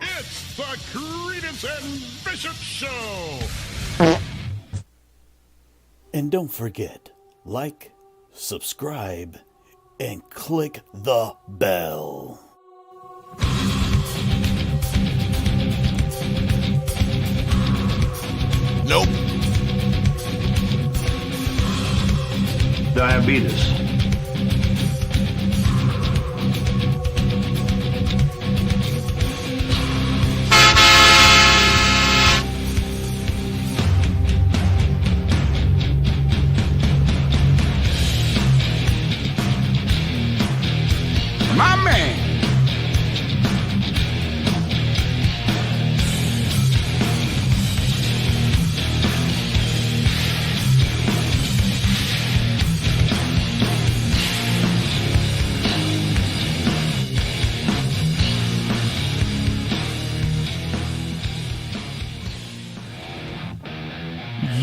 It's the Creedence and Bishop Show. And don't forget, like, subscribe, and click the bell. Nope. Diabetes. My man.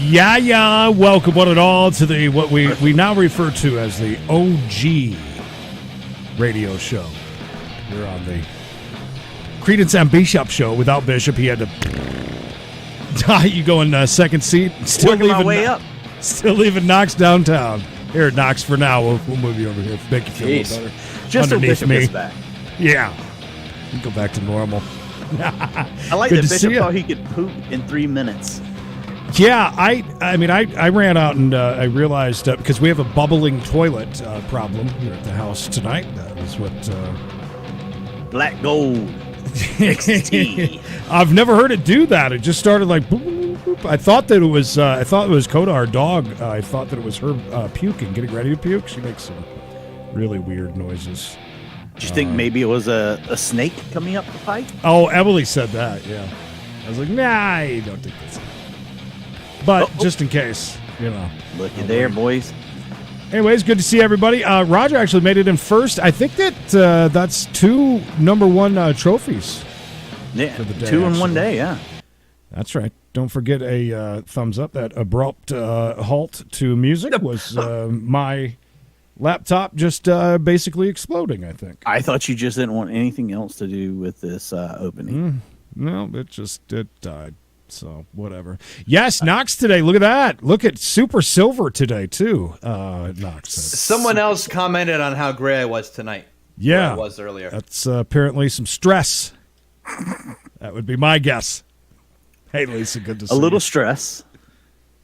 Yeah. Welcome one and all to the what we now refer to as the OG radio show. We're on the Creedence and Bishop show. Without Bishop, he had to. You go in second seat. Still Working my leaving way up. Still leaving Knox downtown. Here at Knox for now. We'll move you over here. Make you feel a little better. Just so underneath Bishop me. gets back. Yeah. You go back to normal. I like Good that to see Bishop ya. thought he could poop in 3 minutes. Yeah, I ran out and I realized because we have a bubbling toilet problem here at the house tonight. That was what Black gold. XT. I've never heard it do that. It just started like boop, boop, boop. I thought that it was Coda, our dog. I thought that it was her puking, getting ready to puke. She makes some really weird noises. Do you think maybe it was a snake coming up the pipe? Oh, Emily said that. Yeah, I was like, nah, I don't think that's it. But just in case, Looky there, boys. Anyways, good to see everybody. Roger actually made it in first. I think that that's 2 number 1 trophies. Yeah, for the day, 2 in one actually. day, yeah. That's right. Don't forget a thumbs up. That abrupt halt to music was my laptop just basically exploding, I think. I thought you just didn't want anything else to do with this opening. No, it died. So, whatever. Yes, Knox today. Look at that. Look at Super Silver today, too. Knox. Someone else commented on how gray I was tonight. Yeah. I was earlier. That's apparently some stress. That would be my guess. Hey, Lisa, good to see A little you. stress.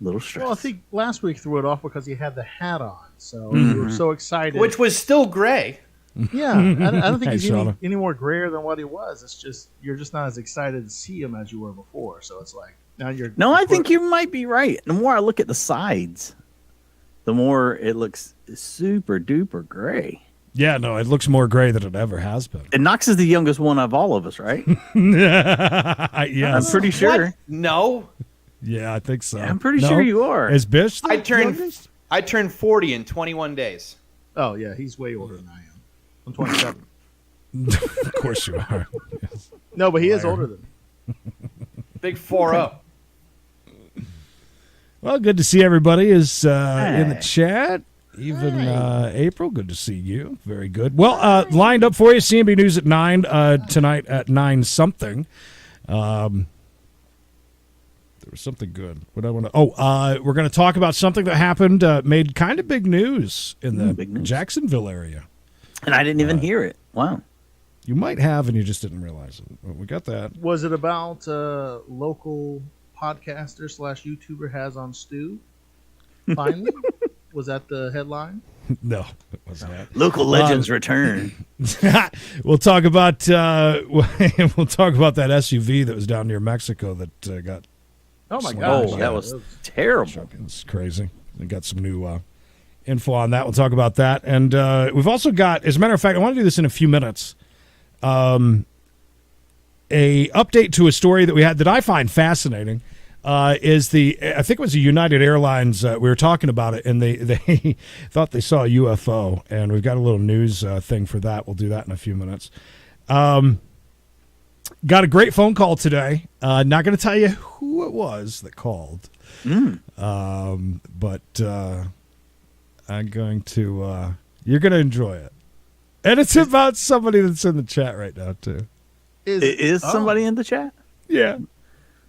Little stress. Well, I think last week threw it off because he had the hat on, so we were so excited. Which was still gray. Yeah, I don't think Hey, he's Shauna. any more grayer than what he was. It's just you're just not as excited to see him as you were before. So it's like now you're. No, I think you might be right. The more I look at the sides, the more it looks super duper gray. Yeah, no, it looks more gray than it ever has been. And Knox is the youngest one of all of us, right? Yes. I'm pretty sure. What? No. Yeah, I think so. I'm pretty No? sure you are. Is Bish the I turned youngest? 40 in 21 days. Oh yeah, he's way older than I am. I'm 27. Of course you are. Yes. No, but he is older than me. Big 4-0. Well, good to see everybody is in the Hey. chat. Even April, good to see you. Very good. Well, lined up for you, CNB News at 9 tonight at 9 something. There was something good. What I want to? We're going to talk about something that happened, made kind of big news in the big news. Jacksonville area. And I didn't even hear it. Wow. You might have, and you just didn't realize it. Well, we got that. Was it about local podcaster / YouTuber has on stew? Finally, was that the headline? No, it wasn't that. Local legends return. We'll talk about that SUV that was down near Mexico that got. Oh my Oh, gosh, that was terrible. It's crazy. We got some new info on that. We'll talk about that, and we've also got, as a matter of fact, I want to do this in a few minutes. A update to a story that we had that I find fascinating. I think it was a United Airlines. We were talking about it, and they thought they saw a UFO, and we've got a little news thing for that. We'll do that in a few minutes. Got a great phone call today. Not going to tell you who it was that called, but I'm going to. You're going to enjoy it, and it's about somebody that's in the chat right now too. Is somebody in the chat? Yeah.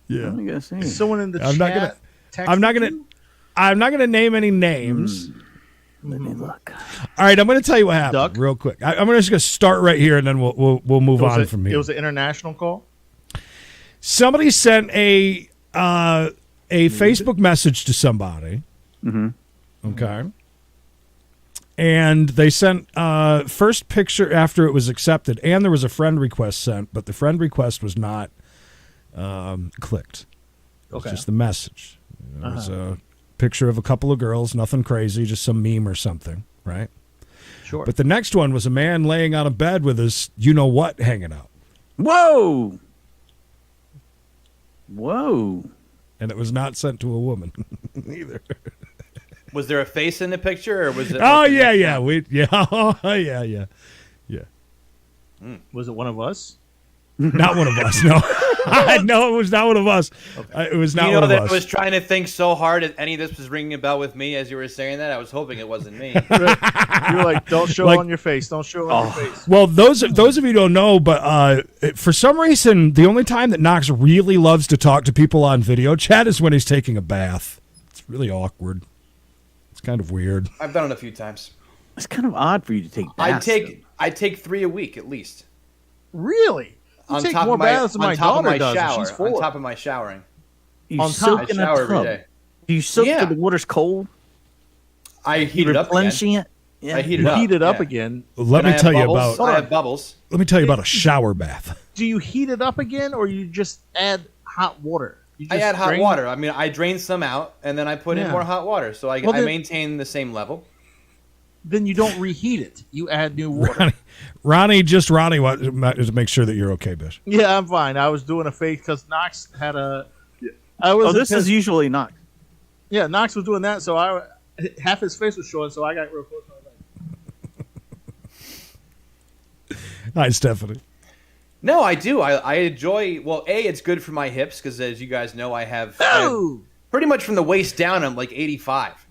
Let me go see. Someone in the I'm chat. not gonna name any names. Let me look. All right, I'm gonna tell you what happened Duck? real quick. I'm just gonna start right here, and then we'll move on from here. It was an international call. Somebody sent a Facebook message to somebody. Okay. And they sent first picture after it was accepted, and there was a friend request sent, but the friend request was not clicked. It was just the message. It was a picture of a couple of girls, nothing crazy, just some meme or something, right? Sure. But the next one was a man laying on a bed with his you-know-what hanging out. Whoa. And it was not sent to a woman either. Was there a face in the picture, or was it? Oh, was it yeah. Yeah. Was it one of us? Not one of us, no. No, it was not one of us. It was not one of that us. I was trying to think so hard if any of this was ringing a bell with me as you were saying that. I was hoping it wasn't me. You're like, don't show on your face. Don't show on your face. Well, those of you who don't know, but for some reason, the only time that Knox really loves to talk to people on video chat is when he's taking a bath. It's really awkward. It's kind of weird. I've done it a few times. It's kind of odd for you to take baths. I take 3 a week at least. Really? You take more baths than my daughter does. Shower, She's 4. on top of my showering. You on soak top. I in a shower every tub. day. Do you soak Yeah. till the water's cold? I heat it up again. Replenishing it? Yeah. I heat it You up. heat it up yeah. again. Let And me I tell have you bubbles. about. I have bubbles. Let me tell you about a shower bath. Do you heat it up again, or you just add hot water? You I just add hot drain- water. I mean, I drain some out, and then I put in Yeah. more hot water, so I Well, then- maintain the same level. Then you don't reheat it. You add new water. Ronnie wants to make sure that you're okay, Bish. Yeah, I'm fine. I was doing a fake because Knox had a. I was. This is usually not. Yeah, Knox was doing that, so half his face was showing, so I got real close. I was like, Hi, Stephanie. No, I do. I enjoy. Well, it's good for my hips because, as you guys know, I have pretty much from the waist down. I'm like 85,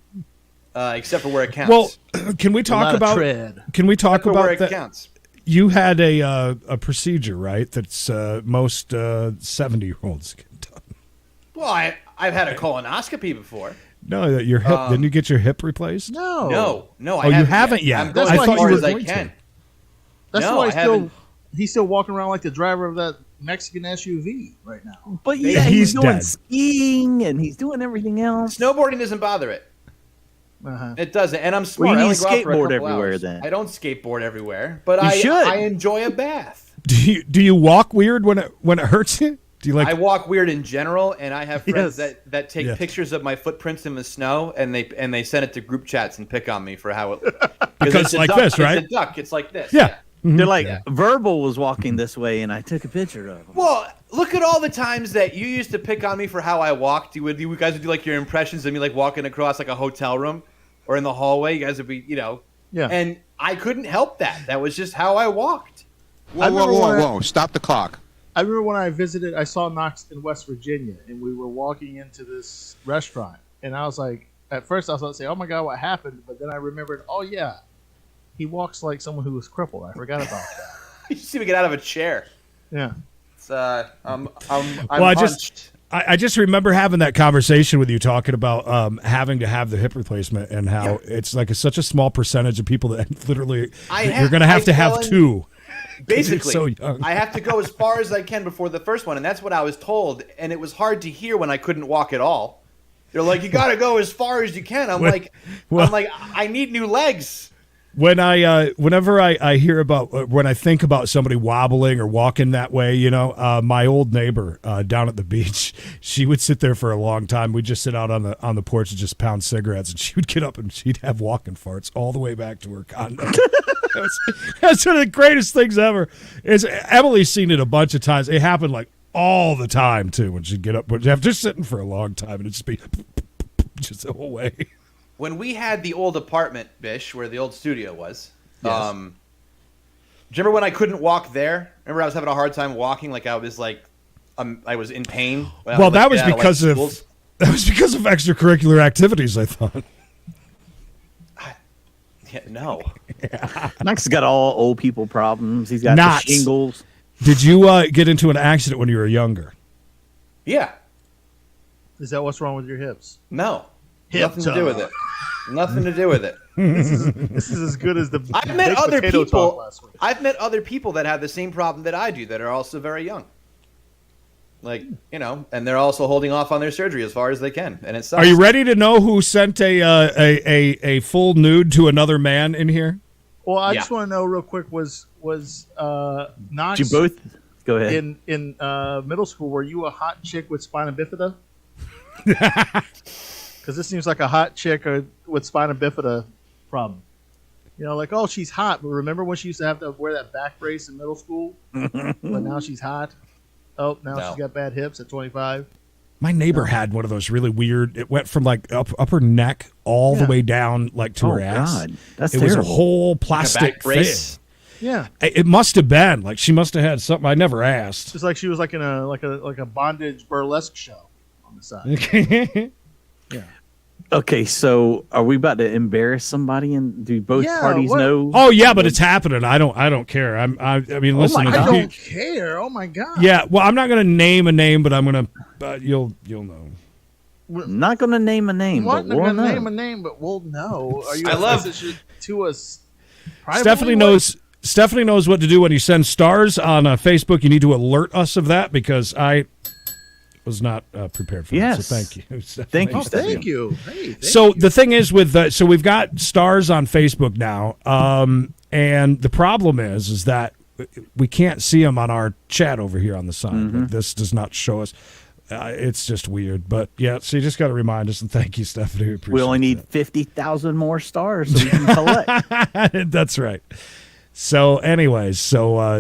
except for where it counts. Well, can we talk about? tread. Can we talk Except for where about it that? counts. You had a procedure, right? That's most 70-year-olds get done. Well, I've had a colonoscopy before. No, your hip. Didn't you get your hip replaced? No. No. Oh, you haven't yet. I'm going That's as why far you as were I going to. can. That's No, why I haven't. he's still walking around like the driver of that Mexican SUV right now. But Yeah, yeah, he's he's doing dead. skiing and he's doing everything else. Snowboarding doesn't bother it. Uh-huh. It doesn't, and I'm smart. Well, you I need only to go out for a skateboard couple everywhere hours. then. I don't skateboard everywhere, but You should. I enjoy a bath. Do you walk weird when it hurts you? Do you like? I walk weird in general, and I have friends Yes. that take Yes. pictures of my footprints in the snow, and they send it to group chats and pick on me for how it. Because it's a like duck, this, right? It's a duck. It's like this. Yeah. They're like, Verbal was walking this way and I took a picture of him. Well, look at all the times that you used to pick on me for how I walked. You guys would do like your impressions of me, like walking across like a hotel room or in the hallway. You guys would be, Yeah. And I couldn't help that. That was just how I walked. Whoa. Stop the clock. I remember when I saw Knox in West Virginia, and we were walking into this restaurant, and I was like, at first I was about to say, oh my God, what happened? But then I remembered, oh yeah, he walks like someone who was crippled. I forgot about that. You see me get out of a chair. Yeah. It's, I'm Well, hunched. I just remember having that conversation with you talking about having to have the hip replacement and how it's like such a small percentage of people that literally you're going to have to have two. Basically, so young. I have to go as far as I can before the first one, and that's what I was told. And it was hard to hear when I couldn't walk at all. They're like, "You got to go as far as you can." I'm like, I need new legs. Whenever I hear about when I think about somebody wobbling or walking that way, my old neighbor down at the beach, she would sit there for a long time. We'd just sit out on the porch and just pound cigarettes, and she would get up and she'd have walking farts all the way back to her condo. That's one of the greatest things ever. Emily's seen it a bunch of times. It happened like all the time too when she'd get up, but just sitting for a long time and it'd just be just the whole way. When we had the old apartment, Bish, where the old studio was, Yes. do you remember when I couldn't walk there? Remember I was having a hard time walking, like I was I was in pain. Well, that was get out of, because schools? that was because of extracurricular activities, I thought. Yeah, no. Knox has got all old people problems. He's got Knox. the shingles. Did you get into an accident when you were younger? Yeah. Is that what's wrong with your hips? No. Hip Nothing to do with it. Nothing to do with it. This is as good as the. I've met baked other potato talk people. last week. I've met other people that have the same problem that I do that are also very young. Like, and they're also holding off on their surgery as far as they can, and it sucks. Are you ready to know who sent a full nude to another man in here? Well, I just want to know real quick: was Knox? Did you both go ahead? In middle school, were you a hot chick with spina bifida? Because this seems like a hot chick with spina bifida problem. Like, oh, she's hot, but remember when she used to have to wear that back brace in middle school? But now she's hot. Oh, now she's got bad hips at 25. My neighbor had one of those really weird. It went from like upper neck all the way down like to her ass. God. That's it terrible. was a whole plastic back brace. thing. Yeah, It must have been like she must have had something. I never asked. just like she was like in a bondage burlesque show on the side. Yeah. Okay, so are we about to embarrass somebody? And do both parties what- know? Oh yeah, but it's happening. I don't care. I mean, listen. my if I God. you- don't care. Oh my god. Yeah, well, I'm not going to name a name, but I'm going to. You'll know. I'm not going to name a name, What? but I'm not we'll gonna know. name a name, but we'll know. Are you I a love- message to us? privately? Stephanie knows what to do when you send stars on Facebook. You need to alert us of that because I was not prepared for that. Yes. So thank you. Stephanie. Thank you, Oh, Stephanie. thank you. Hey, thank So you. the thing is with so we've got stars on Facebook now, and the problem is that we can't see them on our chat over here on the side. Like, this does not show us. It's just weird, but yeah. So you just got to remind us, and thank you, Stephanie. We We only need 50,000 more stars so we can collect. that. That's right. So, anyways,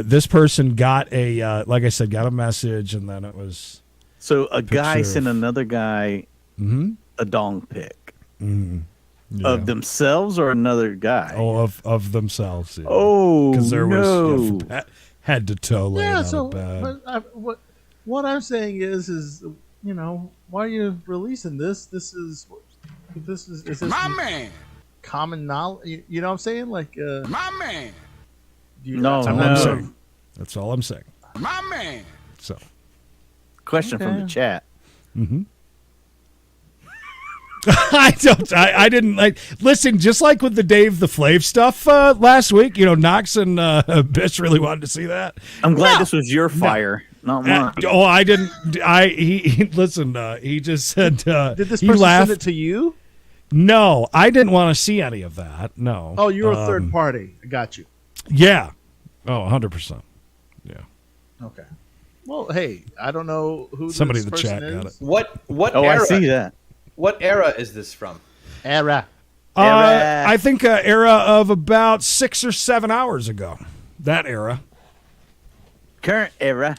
this person got a like I said, got a message, and then it was. So a guy Picture sent of- another guy a dong pic Yeah. of themselves or another guy. Of themselves. Yeah. Oh, because there no. was from head to toe laying Yeah. on So a bed. what I'm saying is why are you releasing this? Is this My man. common knowledge? You know what I'm saying? Like My man. No, That's all I'm saying. That's all I'm saying. My man. So. Question from the chat. I didn't like listen, just like with the Dave the Flav stuff last week, Knox and Bish really wanted to see that. I'm glad this was your fire, not mine. I didn't he listen, he just said did this he person laughed. send it to you? No, I didn't want to see any of that. No. Oh, you're a third party. I got you. Yeah. Oh, 100%. Yeah. Okay. Well, hey, I don't know who Somebody this in the person chat is. got it. What Oh, era? I see that. What era is this from? Era. I think era of about 6 or 7 hours ago. That era. Current era.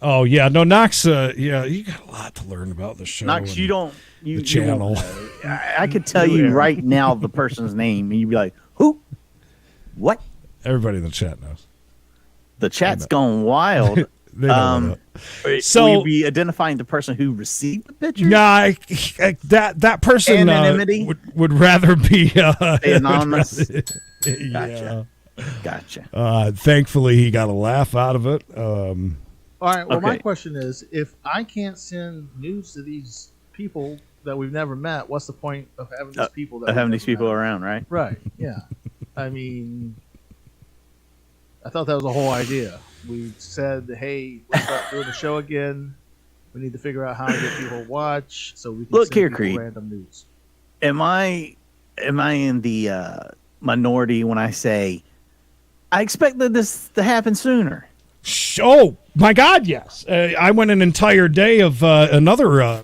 Oh yeah, no, Knox. Yeah, you got a lot to learn about the show. Knox, and you don't. You, the channel. you won't know. I could tell you right now the person's name, and you'd be like, "Who? What?" Everybody in the chat knows. The chat's gone wild. They know that. So, will you be identifying the person who received the picture? Nah, that person Anonymity? would rather be Anonymous. Yeah. Gotcha. Thankfully, he got a laugh out of it. All right. Well, my Okay. question is, if I can't send news to these people that we've never met, what's the point of having these people? That Having we've these never people met? around, right? Right. Yeah. I mean, I thought that was the whole idea. We said, hey, let's start doing the show again. We need to figure out how to get people to watch so we can Look send here, people Creed. random news. Am I in the minority when I say I expected this to happen sooner? Oh my God, yes! I went an entire day of another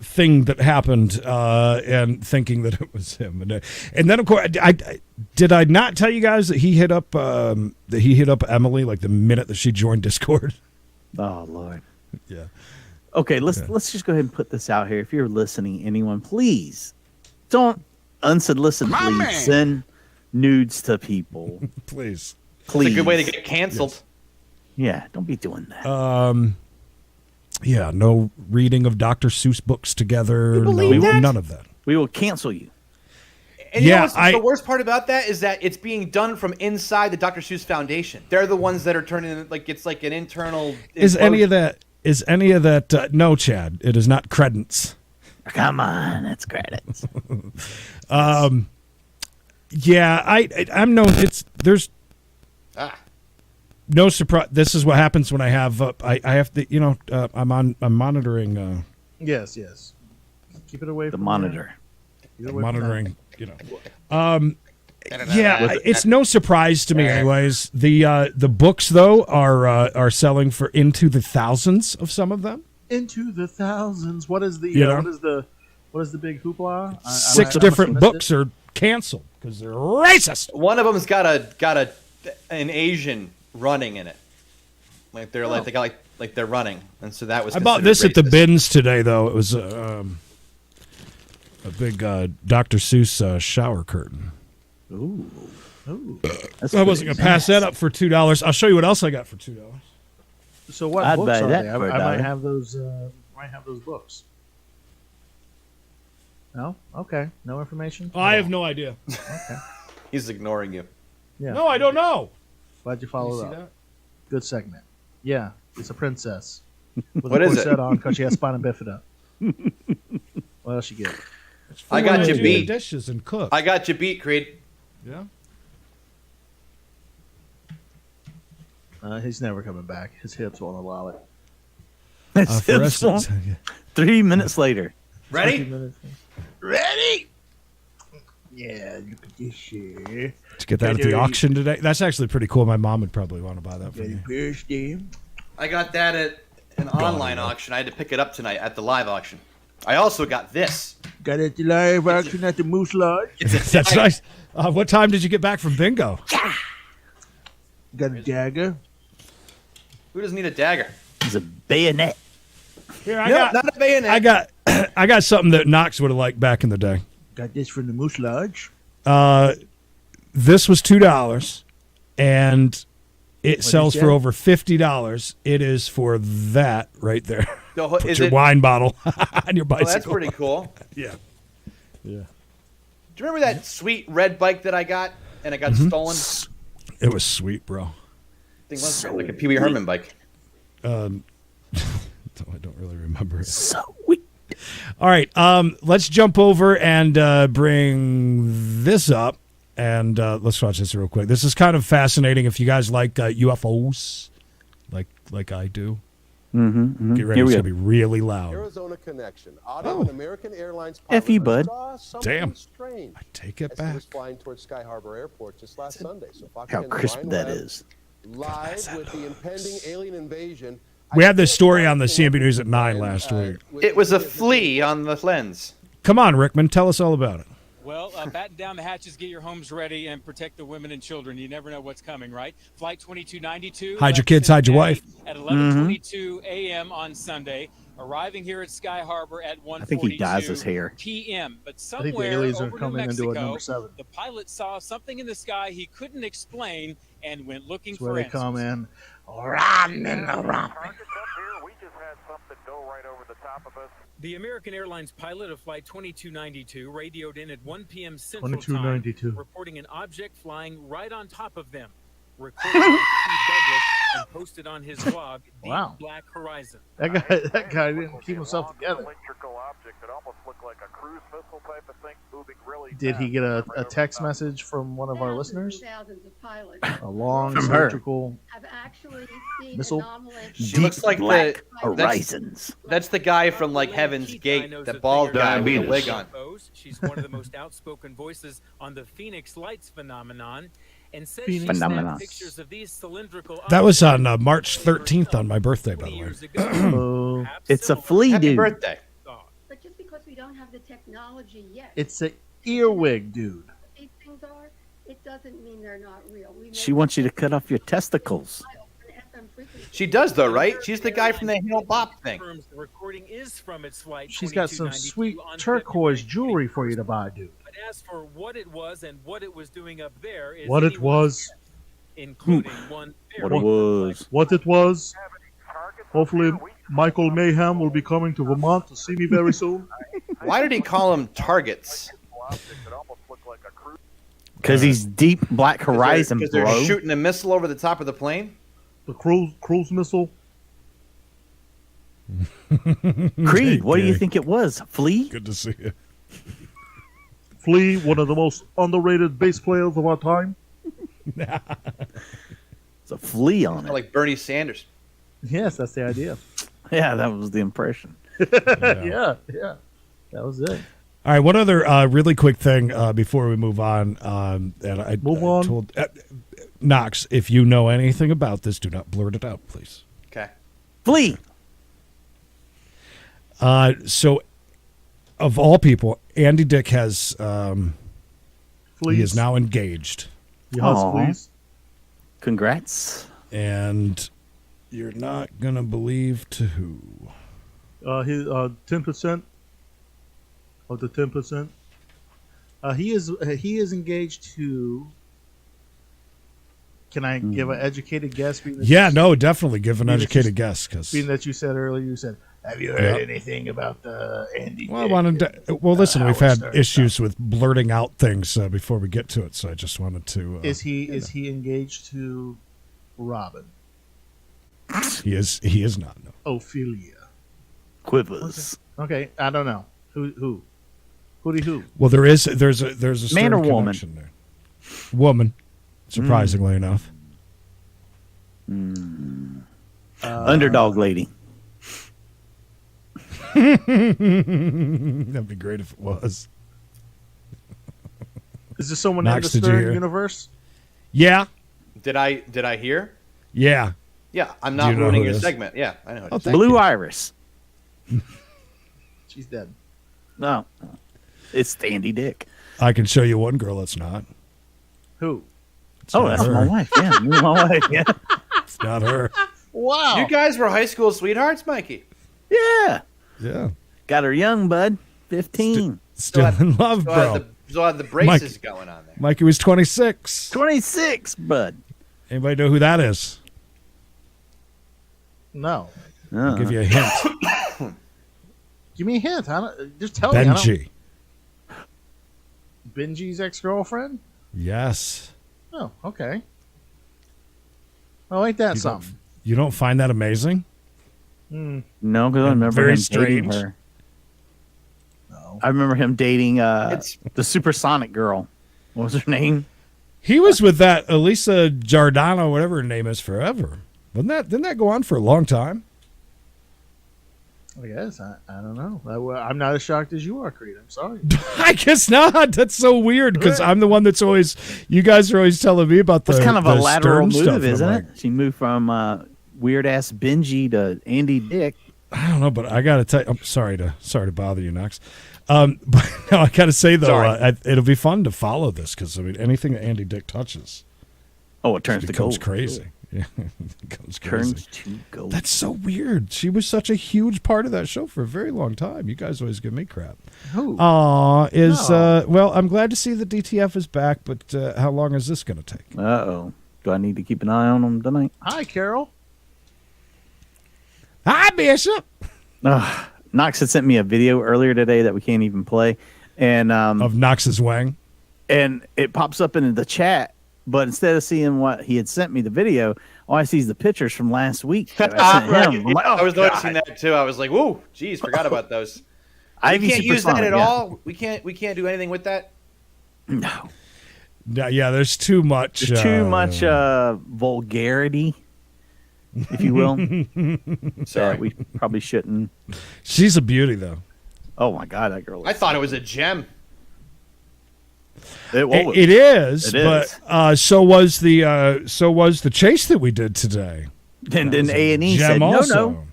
thing that happened, and thinking that it was him, and then of course, did I not tell you guys that he hit up Emily like the minute that she joined Discord? Oh Lord. Yeah. Okay, let's just go ahead and put this out here. If you're listening, anyone, please don't unsolicitedly send nudes to people. Please. Please. It's a good way to get canceled. Yeah, don't be doing that. Yeah, no reading of Dr. Seuss books together. You believe that? None of that. We will cancel you. And you know what's the worst part about that is that it's being done from inside the Dr. Seuss Foundation. They're the ones that are turning it like it's like an internal. Is any of that? No, Chad. It is not Creedence. Come on, it's credits. Yeah, I'm no. There's no surprise. This is what happens when I have. I have to. I'm monitoring. Yes. Keep it away The from monitor. Monitoring. It's no surprise to me, anyways. The books though are selling for into the thousands of some of them. Into the thousands. What is the what is the big hoopla? 6 different books are canceled because they're racist. One of them's got an Asian running in it, like they're like they're running, and so that was. I bought this racist. at the bins today, though. It was a big Dr. Seuss shower curtain. Ooh. I wasn't gonna pass that up for $2. I'll show you what else I got for $2. So what I'd books buy are that they? for I $1. might have those. Books. No. Okay. No information. I have no idea. Okay. He's ignoring you. Yeah. No, I don't know. Glad you followed up. That? Good segment. Yeah, it's a princess. With What a is it? corset on because she has spina bifida. What else you get? I got you Do beat. dishes and cook. I got you beat, Creed. Yeah. He's never coming back. His hips won't allow it. For us, 3 minutes later. Ready? Ready? Yeah, look at this shit. Did you get that at the auction today? That's actually pretty cool. My mom would probably want to buy that for me. I got that at an online auction. I had to pick it up tonight at the live auction. I also got this. Got it at the live auction at the Moose Lodge. That's nice. What time did you get back from bingo? Got a dagger. Who doesn't need a dagger? It's a bayonet. Here, Not a bayonet. I got something that Knox would have liked back in the day. Got this from the Moose Lodge. This was $2, and it sells you for say? over $50. It is for that right there. So, Put is your it? wine bottle on your Oh, bicycle. that's pretty cool. Yeah. Do you remember that sweet red bike that I got and it got stolen? It was sweet, bro. Thing was like a Pee Wee Herman bike. I don't really remember it. Sweet. All right, let's jump over and bring this up, and let's watch this real quick. This is kind of fascinating if you guys like UFOs, like I do. Mm-hmm. Get ready, it's going to be really loud. Arizona connection. Audio and American Airlines pilot F you, bud. saw something Damn. strange I take it as he back. was flying towards Sky Harbor Airport just last Sunday. So Fox How 10's crisp Brian that Webb is. live with the impending alien invasion. We had this story on the CNB News at 9 last week. It was a flea on the lens. Come on, Rickman, tell us all about it. Well, batten down the hatches, get your homes ready, and protect the women and children. You never know what's coming, right? Flight 2292. Hide your kids, hide your wife. At 11:22 a.m. on Sunday, arriving here at Sky Harbor at 1:42 I think he dyes his hair. p.m. But I think the somewhere aliens are over New coming into Mexico, a number 7. the pilot saw something in the sky he couldn't explain and went looking That's for where they answers. come in. The American Airlines pilot of Flight 2292 radioed in at 1 p.m. Central Time, 2292. reporting an object flying right on top of them. Recorded by Steve Douglas and posted on his blog, Deep Wow. Black Horizon. That guy didn't keep himself together. Did he get a text message from one of our listeners? A long From her. cylindrical missile? She looks like Black the Horizons. that's the guy from like Heaven's Gate, the bald guy with the wig on. She's one of the most outspoken voices on the Phoenix Lights phenomenon, and says Phoenix she snapped phenomenon. pictures of these cylindrical That was on objects March 13th on my birthday, by the way. years ago. Oh, It's a flea, Happy dude. birthday. But just because we don't have the technology yet, it's an earwig, dude. what these things are, it doesn't mean they're not real. We She wants you to cut off your testicles. She does though, right? She's the guy from the Hale Bop thing. Confirms the recording is from its flight. She's got some 2292 sweet on turquoise February jewelry 21st. for you to buy, dude. But as for what it was and what it was doing up there, is What it anyone's was. guess, including one What very it was. What it was. Hopefully, Michael Mayhem will be coming to Vermont to see me very soon. Why did he call them targets? Because he's deep Black Horizon, Because bro. they're shooting a missile over the top of the plane. The cruise missile. Creed, what do you think it was? Flea? Good to see you. Flea, one of the most underrated bass players of our time. It's a flea on it. Like Bernie Sanders. Yes, that's the idea. Yeah, that was the impression. Yeah. That was it. All right, one other really quick thing before we move on. And I told Knox, if you know anything about this, do not blurt it out, please. Okay. Flea. So, of all people, Andy Dick has he is now engaged. Please. Congrats. And you're not gonna believe to who. His 10% of the 10%. He is engaged to. Can I give an educated guess? No, definitely give an educated guess. Because being that you said earlier, you said, "Have you heard anything about the Andy?" Well, listen, we've had issues with blurting out things before we get to it, so I just wanted to. Is he engaged to Robin? He is not. No. Ophelia. Quivers. Okay, I don't know who. Well, there's a man or woman there. Woman, surprisingly enough. Underdog lady. That'd be great if it was. Is this someone Knox, in the did you Stern hear? universe? Yeah. Did I hear? Yeah. Yeah, I'm not ruining your segment. Yeah, I know. Blue Iris. She's dead. No. It's Andy Dick. I can show you one girl that's not. Who? That's her. my wife. Yeah, my wife. Yeah. It's not her. Wow. You guys were high school sweethearts, Mikey. Yeah. Yeah. Got her young, bud. 15. Still in love, bro. So had the braces going on there. Mikey was 26. 26, bud. Anybody know who that is? No. I'll give you a hint. Give me a hint. Just tell me. Benji. Benji's ex-girlfriend? Yes. Oh, okay. Oh, ain't that something? You don't find that amazing? No, because I remember Very him dating strange. her. No. I remember him dating the Supersonic girl. What was her name? He was with that Elisa Giordano, whatever her name is, forever. Didn't that go on for a long time? I guess. I don't know. I'm not as shocked as you are, Creed. I'm sorry. I guess not. That's so weird because I'm the one that's always. You guys are always telling me about the. It's kind of a lateral Stern move, stuff, isn't like, it? She moved from weird ass Benji to Andy Dick. I don't know, but I got to tell you, I'm sorry to bother you, Knox. But no, I got to say though, it'll be fun to follow this because I mean anything that Andy Dick touches, it turns to gold. Crazy. Yeah, it goes crazy. Turns to gold. That's so weird. She was such a huge part of that show for a very long time. You guys always give me crap. Who? Well, I'm glad to see that DTF is back, but how long is this going to take? Uh-oh. Do I need to keep an eye on them tonight? Hi, Carol. Hi, Bishop. Knox had sent me a video earlier today that we can't even play, and of Knox's wang, and it pops up in the chat. But instead of seeing what he had sent me the video, all I see is the pictures from last week that I sent him. I'm like, I was noticing that too. I was like, "Whoa, geez, forgot about those." We can't use that at all. We can't do anything with that. No. Yeah, there's too much. There's too much vulgarity, if you will. Sorry, we probably shouldn't. She's a beauty, though. Oh my God, that girl! I thought it was a gem. It is, but so was the chase that we did today. And then A&E said, no,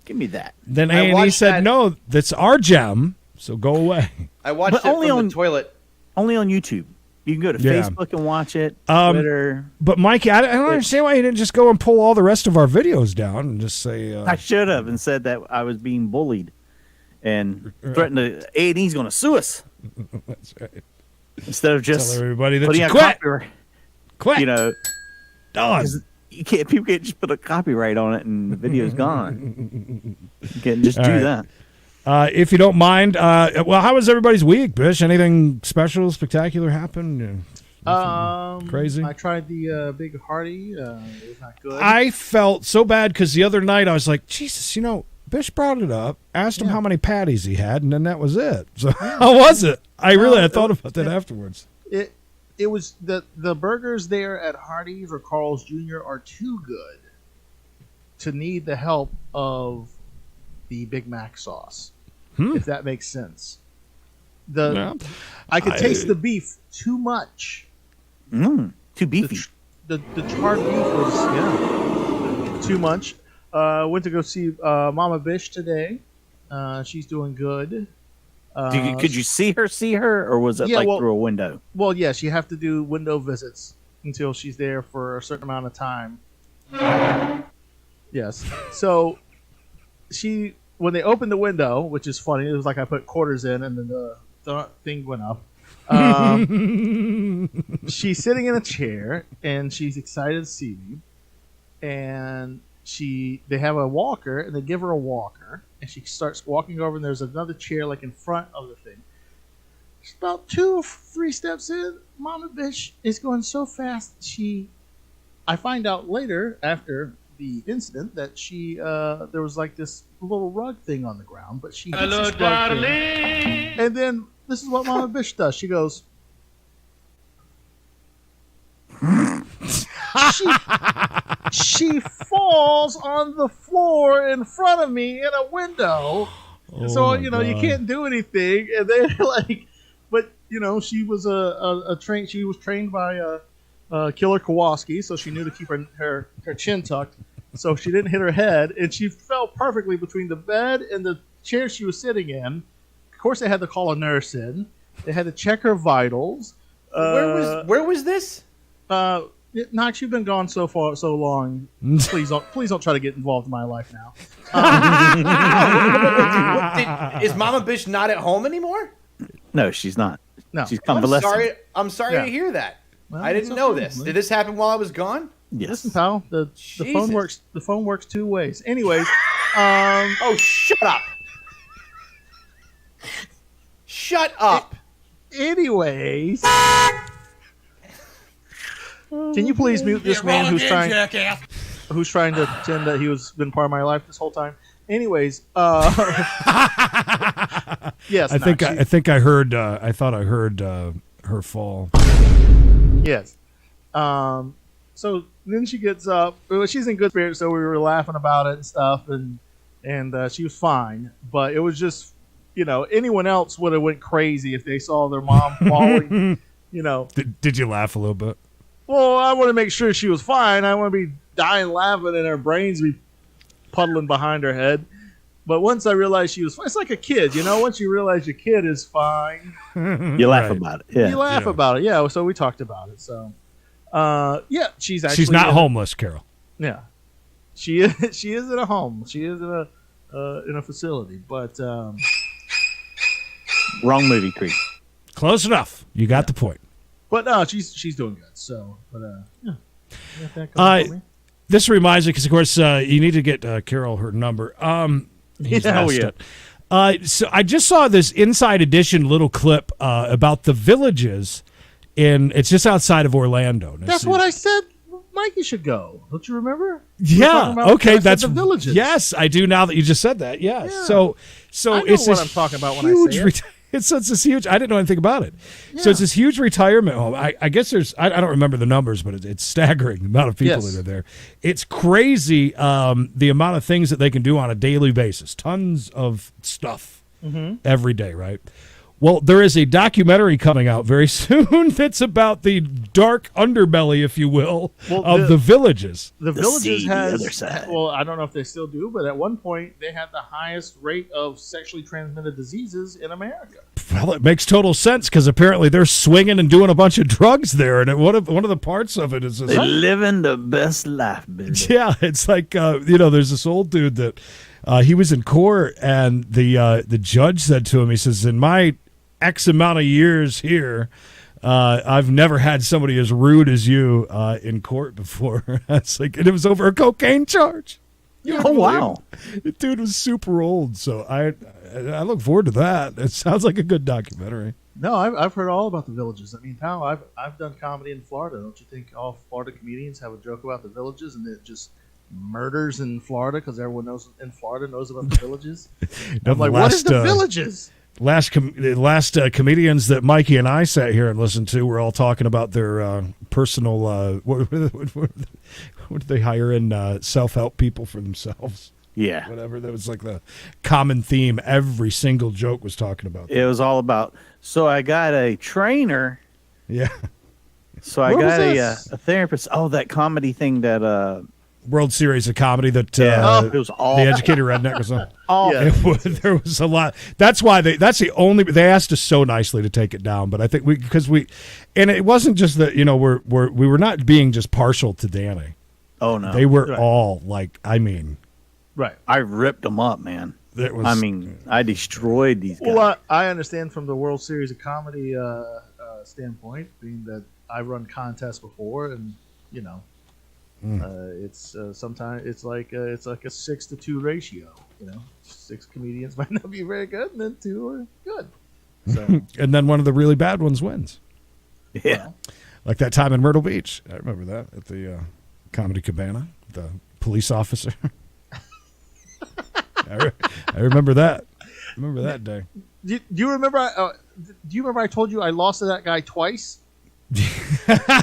give me that. Then A&E said, no, that's our gem, so go away. I watched it from the toilet. Only on YouTube. You can go to Facebook and watch it, Twitter. But Mikey, I don't understand why you didn't just go and pull all the rest of our videos down and just say... I should have and said that I was being bullied and threatened to A&E's going to sue us. That's right. Instead of just tell everybody that putting you a quit. copyright, Quit. You know, done. People can't just put a copyright on it and the video's gone. You can't just do that. If you don't mind, well, how was everybody's week, Bish? Anything special, spectacular happen? Crazy. I tried the Big Hearty. It was not good. I felt so bad because the other night I was like, Jesus, Bish brought it up, asked him how many patties he had, and then that was it. So how was it? I thought about that afterwards. It was the burgers there at Hardee's or Carl's Jr. are too good to need the help of the Big Mac sauce, if that makes sense. I could taste the beef too much. Too beefy. The charred beef was too much. Went to go see Mama Bish today. She's doing good. Could you see her, or was it through a window? Well, yes, you have to do window visits until she's there for a certain amount of time. Yes. So when they opened the window, which is funny, it was like I put quarters in and then the thing went up. She's sitting in a chair and she's excited to see me. And they have a walker and they give her a walker and she starts walking over and there's another chair like in front of the thing. She's about 2 or 3 steps in. Mama Bitch is going so fast. I find out later after the incident that there was like this little rug thing on the ground, but she hits this rug thing, and then this is what Mama Bish does. She goes, she falls on the floor in front of me in a window. So you can't do anything, and they're like, but she was she was trained by Killer Kowalski, so she knew to keep her chin tucked, so she didn't hit her head, and she fell perfectly between the bed and the chair she was sitting in. Of course, they had to call a nurse in. They had to check her vitals. Where was this? Knox, you've been gone so long. Please don't try to get involved in my life now. Is Mama Bish not at home anymore? No, she's not. No, she's convalescent. I'm sorry to hear that. Well, I didn't know this. Did this happen while I was gone? Yes. Listen, pal, the phone works. The phone works 2 ways. Anyways, oh, shut up! Shut up! Anyways, can you please mute this man who's trying to pretend that he was been part of my life this whole time? Anyways, yes, I think I heard. I thought I heard her fall. Yes. So then she gets up. Well, she's in good spirits, so we were laughing about it and stuff, and she was fine. But it was just, anyone else would have went crazy if they saw their mom falling. Did you laugh a little bit? Well, I want to make sure she was fine. I want to be dying laughing and her brains be puddling behind her head. But once I realized she was fine, it's like a kid, once you realize your kid is fine, you laugh about it. Yeah. You laugh about it. Yeah. So we talked about it. So, she's not homeless, Carol. Yeah. She is in a home. She is in a facility, but, wrong movie, Creed. Close enough. You got the point. But no, she's doing good. So, yeah. This reminds me, because of course you need to get Carol her number. So I just saw this Inside Edition little clip about the villages it's just outside of Orlando. That's what I said. Mikey should go. Don't you remember? Yeah. Okay. That's the villages. Yes, I do. Now that you just said that. Yes. Yeah. So I know it's what I'm talking about when I say it. It's this huge. I didn't know anything about it. Yeah. So it's this huge retirement home. I guess I don't remember the numbers, but it's staggering the amount of people that are there. It's crazy the amount of things that they can do on a daily basis. Tons of stuff every day, right? Well, there is a documentary coming out very soon that's about the dark underbelly, if you will, of the villages. The villages well, I don't know if they still do, but at one point they had the highest rate of sexually transmitted diseases in America. Well, it makes total sense because apparently they're swinging and doing a bunch of drugs there, and one of the parts of it is they're living the best life, baby. Yeah, it's like there's this old dude that he was in court, and the judge said to him, he says, in my X amount of years here, I've never had somebody as rude as you in court before. It's like, and it was over a cocaine charge. Oh wow, the dude was super old. So I look forward to that. It sounds like a good documentary. No, I've heard all about the Villages. I mean, pal, I've done comedy in Florida. Don't you think all Florida comedians have a joke about the Villages and it just murders in Florida because everyone knows in Florida knows about the Villages? I'm like, what is the Villages? Last comedians that Mikey and I sat here and listened to were all talking about their personal what did they hire in self-help people for themselves? Yeah. Whatever. That was like the common theme. Every single joke was talking about that. It was all about, so I got a trainer. Yeah. So I got a therapist. Oh, that comedy thing that World Series of Comedy that it was all the Educated Redneck was on. Yeah. There was a lot. That's why they asked us so nicely to take it down. But I think and it wasn't just that, we were not being just partial to Danny. Oh no, they were all like, I mean, right. I ripped them up, man. I destroyed these guys. Well, I understand from the World Series of Comedy standpoint, being that I run contests before, and it's sometimes it's like a 6-to-2 ratio. 6 comedians might not be very good, and then 2 are good. So. And then one of the really bad ones wins. Yeah, like that time in Myrtle Beach. I remember that at the Comedy Cabana. The police officer. I remember that. I remember that day. Do you remember? Do you remember I told you I lost to that guy twice?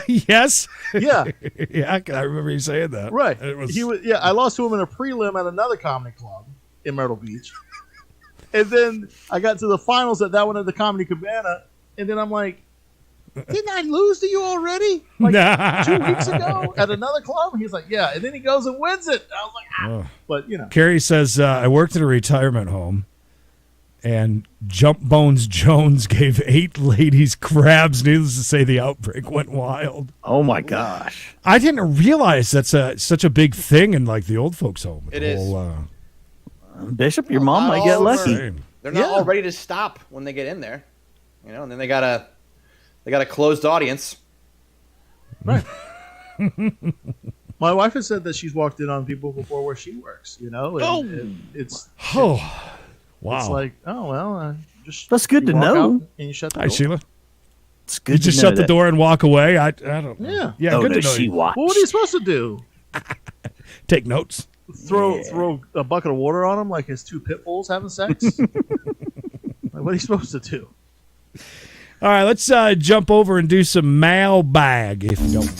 Yes. Yeah. Yeah, I remember you saying that. Right. I lost to him in a prelim at another comedy club in Myrtle Beach. And then I got to the finals at that one at the Comedy Cabana, and then I'm like, didn't I lose to you already? Like 2 weeks ago at another club? He's like, yeah. And then he goes and wins it. I was like, ah. But, Carrie says, I worked at a retirement home, and Jump Bones Jones gave 8 ladies crabs. Needless to say, the outbreak went wild. Oh, my gosh. I didn't realize that's such a big thing in, like, the old folks' home. It is. Bishop, your mom might get lucky. They're not all ready to stop when they get in there. And then they got a closed audience. Right. My wife has said that she's walked in on people before where she works, and it's wow. It's like, oh well, that's good to know. And you shut the door. Hi, Sheila. It's good. You just shut the door and walk away. I don't know. Yeah. Good to know. She watched. Well, what are you supposed to do? Take notes. Throw a bucket of water on him like his 2 pit bulls having sex. Like, what are you supposed to do? All right, let's jump over and do some mailbag, if you don't.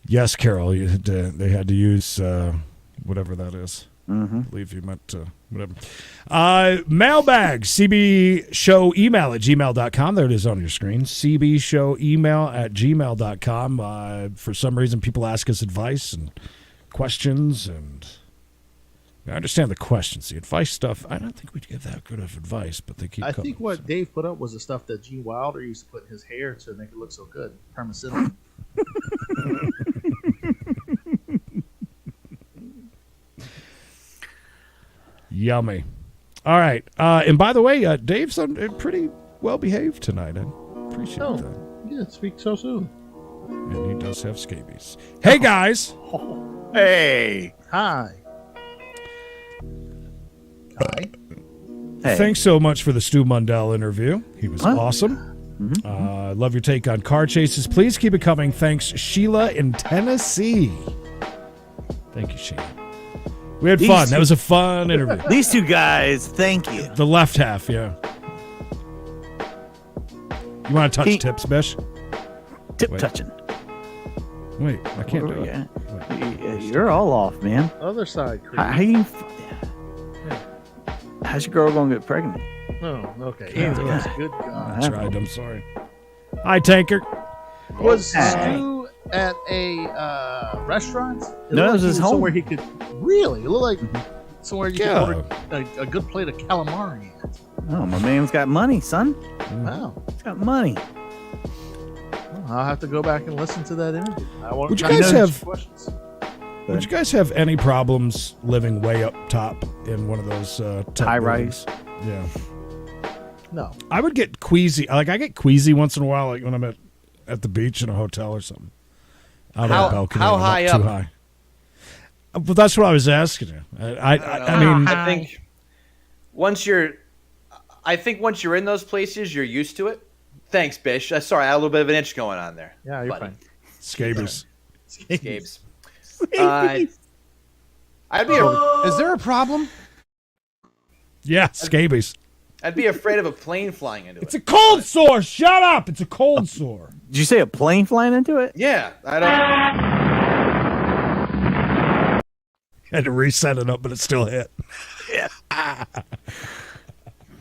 Yes, Carol, they had to use whatever that is. Mm-hmm. I believe you meant whatever. Mailbag, CB Show email at gmail.com. There it is on your screen. CB Show email at gmail.com. For some reason, people ask us advice and questions, and I understand the questions. The advice stuff, I don't think we'd give that good of advice, but they keep coming. I think what Dave put up was the stuff that Gene Wilder used to put in his hair to make it look so good. Permacidal. Yummy. All right. And by the way, Dave's pretty well behaved tonight. I appreciate that. Yeah, speak so soon. And he does have scabies. Hey, guys. Hey. Hi. Hey. Thanks so much for the Stu Mundell interview. He was awesome. Mm-hmm. Love your take on car chases. Please keep it coming. Thanks, Sheila in Tennessee. Thank you, Sheila. We had fun. That was a fun interview. These 2 guys, thank you. The left half, yeah. You want to touch tips, Bish? Touching. Wait, I can't do it. You're all off, man. Other side. How's your girl gonna get pregnant? Oh, okay. Anyways, good God. I tried. I'm sorry. Hi, Tanker. Was Stu at a restaurant? No, it was his home. Somewhere he could really. It looked like somewhere you could order a good plate of calamari at. Oh, my man's got money, son. Wow, he's got money. Well, I'll have to go back and listen to that interview. Would you guys have? Would you guys have any problems living way up top in one of those high rise? Yeah. No. I would get queasy. Like I get queasy once in a while, like when I'm at the beach in a hotel or something. Out on a balcony. How high up? Too high. But that's what I was asking you. I mean, I think once you're in those places, you're used to it. Thanks, Bish. Sorry, I had a little bit of an itch going on there. Yeah, you're fine. Scabers. Scabes. I'd be. Is there a problem? Yeah, scabies. I'd be afraid of a plane flying into it. It's a cold sore. Shut up. It's a cold sore. Did you say a plane flying into it? Yeah, I don't. Had to reset it up, but it still hit. Yeah.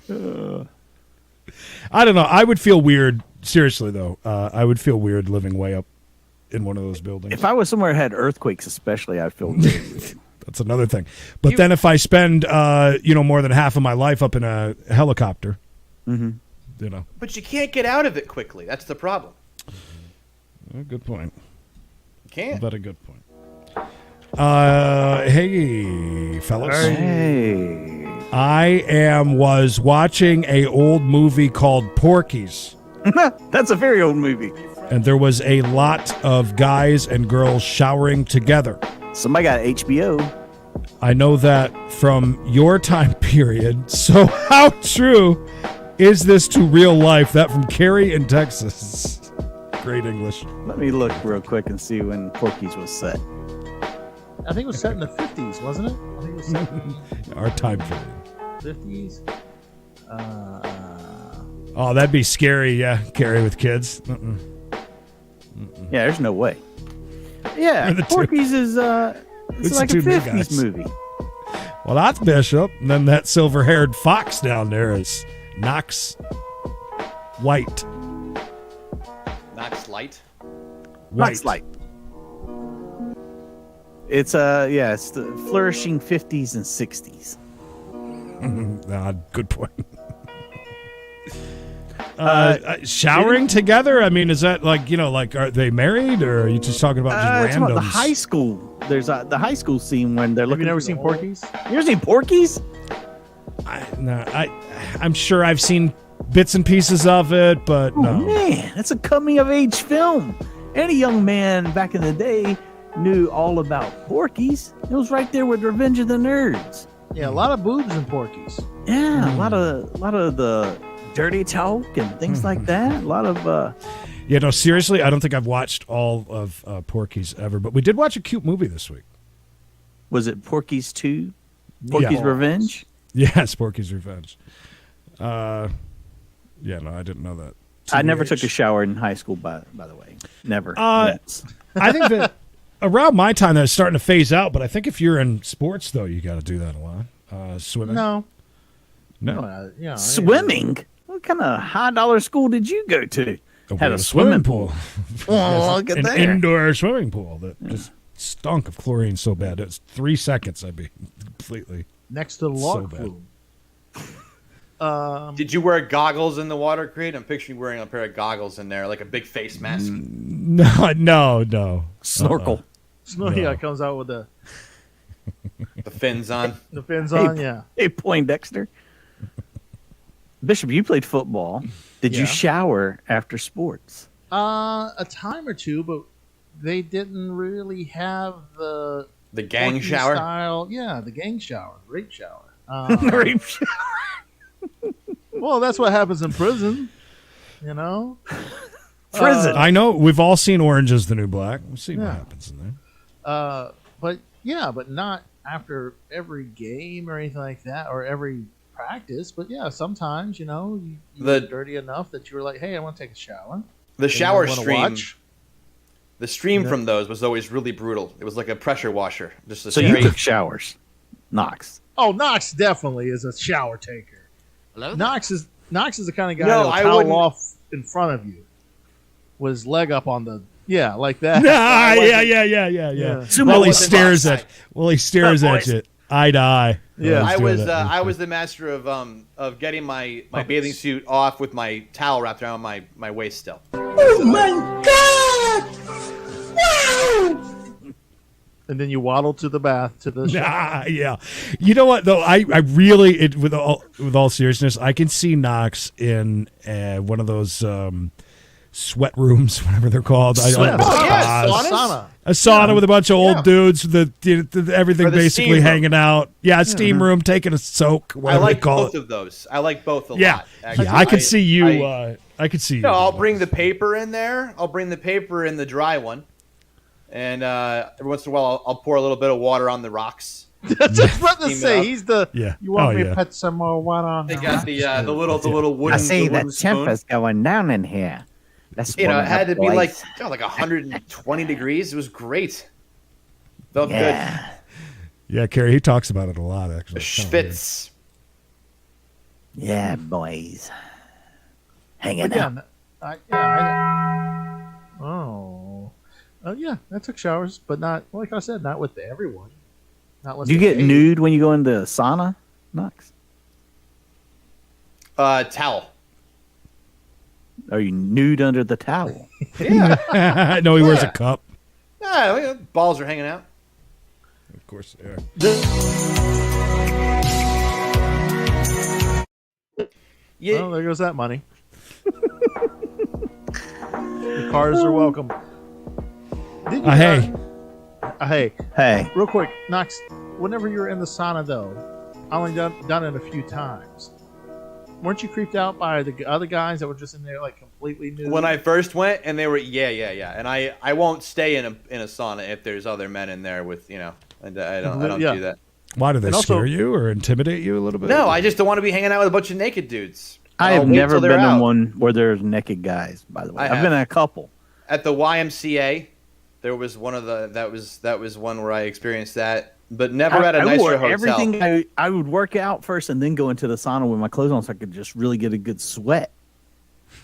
I don't know. I would feel weird. Seriously, though, I would feel weird living way up in one of those buildings. If I was somewhere that had earthquakes, especially, I'd feel weird. That's another thing. But then if I spend, more than half of my life up in a helicopter, But you can't get out of it quickly. That's the problem. Good point. You can't. But a good point. Hey, fellas. Hey. I was watching a old movie called Porky's. That's a very old movie. And there was a lot of guys and girls showering together. Somebody got HBO. I know that from your time period. So how true is this to real life? That from Carrie in Texas. Great English. Let me look real quick and see when Porky's was set. I think it was set in the 50s, wasn't it? I think it was set in Our time period. 50s. Oh, that'd be scary, yeah. Carrie with kids. Yeah, there's no way. Yeah, Porky's is it's like a 50s movie. Well, that's Bishop. And then that silver-haired fox down there is Knox White. Knox Light? Knox Light. It's it's the flourishing 50s and 60s. Good point. Showering together? I mean, is that like, are they married, or are you just talking about just randoms? The high school. There's the high school scene when they're looking. Have you never seen Porky's? You ever seen Porky's? I'm sure I've seen bits and pieces of it, but no. Man, it's a coming of age film. Any young man back in the day knew all about Porky's. It was right there with Revenge of the Nerds. Yeah, a lot of boobs in Porky's. Yeah, a lot of the dirty talk and things like that. A lot of seriously, I don't think I've watched all of Porky's ever, but we did watch a cute movie this week. Was it Porky's 2? Porky's Revenge? Yes, Porky's Revenge. I didn't know that. I never took a shower in high school, by the way. Never. I think that around my time that was starting to phase out, but I think if you're in sports, though, you got to do that a lot. Swimming? No. Swimming? What kind of high-dollar school did you go to? Had a swimming pool. Oh, look at that. An indoor swimming pool that just stunk of chlorine so bad. It's 3 seconds, I'd be completely next to the log flume. Did you wear goggles in the water, Creed? I'm picturing you wearing a pair of goggles in there, like a big face mask. No. Snorkel. Yeah, comes out with the fins on. The fins on, yeah. Hey, Poindexter. Bishop, you played football. Did you shower after sports? A time or two, but they didn't really have the gang shower style. Yeah, the gang shower, rape shower. Rape shower. Well, that's what happens in prison. Prison. I know. We've all seen Orange is the New Black. We'll see what happens in there. But not after every game or anything like that, or every practice. But yeah, sometimes you get dirty enough that you were like, "Hey, I want to take a shower." The shower stream. The stream from those was always really brutal. It was like a pressure washer. So you took showers, Knox. Oh, Knox definitely is a shower taker. Hello? Knox is the kind of guy No, that'll I towel wouldn't. off in front of you with his leg up on the like that. Yeah. While he stares at you, eye to eye. Yeah, I was the master of getting my bathing suit off with my towel wrapped around my waist still. Oh my God! Wow! And then you waddle to the bath to the shower. Yeah. You know what though? I really with all seriousness, I can see Knox in one of those sweat rooms, whatever they're called. Sauna. A sauna with a bunch of old dudes, the everything basically hanging out. Yeah, a steam room, taking a soak. I like call both of those. I like both a lot. Yeah, I could see you. I could see you. No, I'll bring the paper in there. I'll bring the paper in the dry one, and every once in a while, I'll pour a little bit of water on the rocks. That's just what to say. He's the. Yeah. You want me to put some more water on? They got the little wooden. I see the the temperature's going down in here. That's it had to be like 120 degrees. It was great. Felt good. Yeah, Carrie, he talks about it a lot, actually. Schwitz. Yeah, boys. Hanging out. Yeah, I took showers, but not, like I said, not with everyone. Do you get nude when you go into sauna, Knox? Towel. Are you nude under the towel? Yeah. No, he wears a cup. Yeah, balls are hanging out. Of course they are. Yeah. Well, there goes that money. The cars are welcome. Hey. Hey. Real quick, Knox, whenever you were in the sauna, though, I only done it a few times. Weren't you creeped out by the other guys that were just in there like completely nude? When I first went, and they were yeah, and I won't stay in a sauna if there's other men in there with I don't do that. Why do they scare you or intimidate you a little bit? No, I just don't want to be hanging out with a bunch of naked dudes. I have never been in one where there's naked guys. By the way, I've been in a couple. At the YMCA, there was one of the that was one where I experienced that. But never at a nicer hotel. Everything I would work out first and then go into the sauna with my clothes on so I could just really get a good sweat.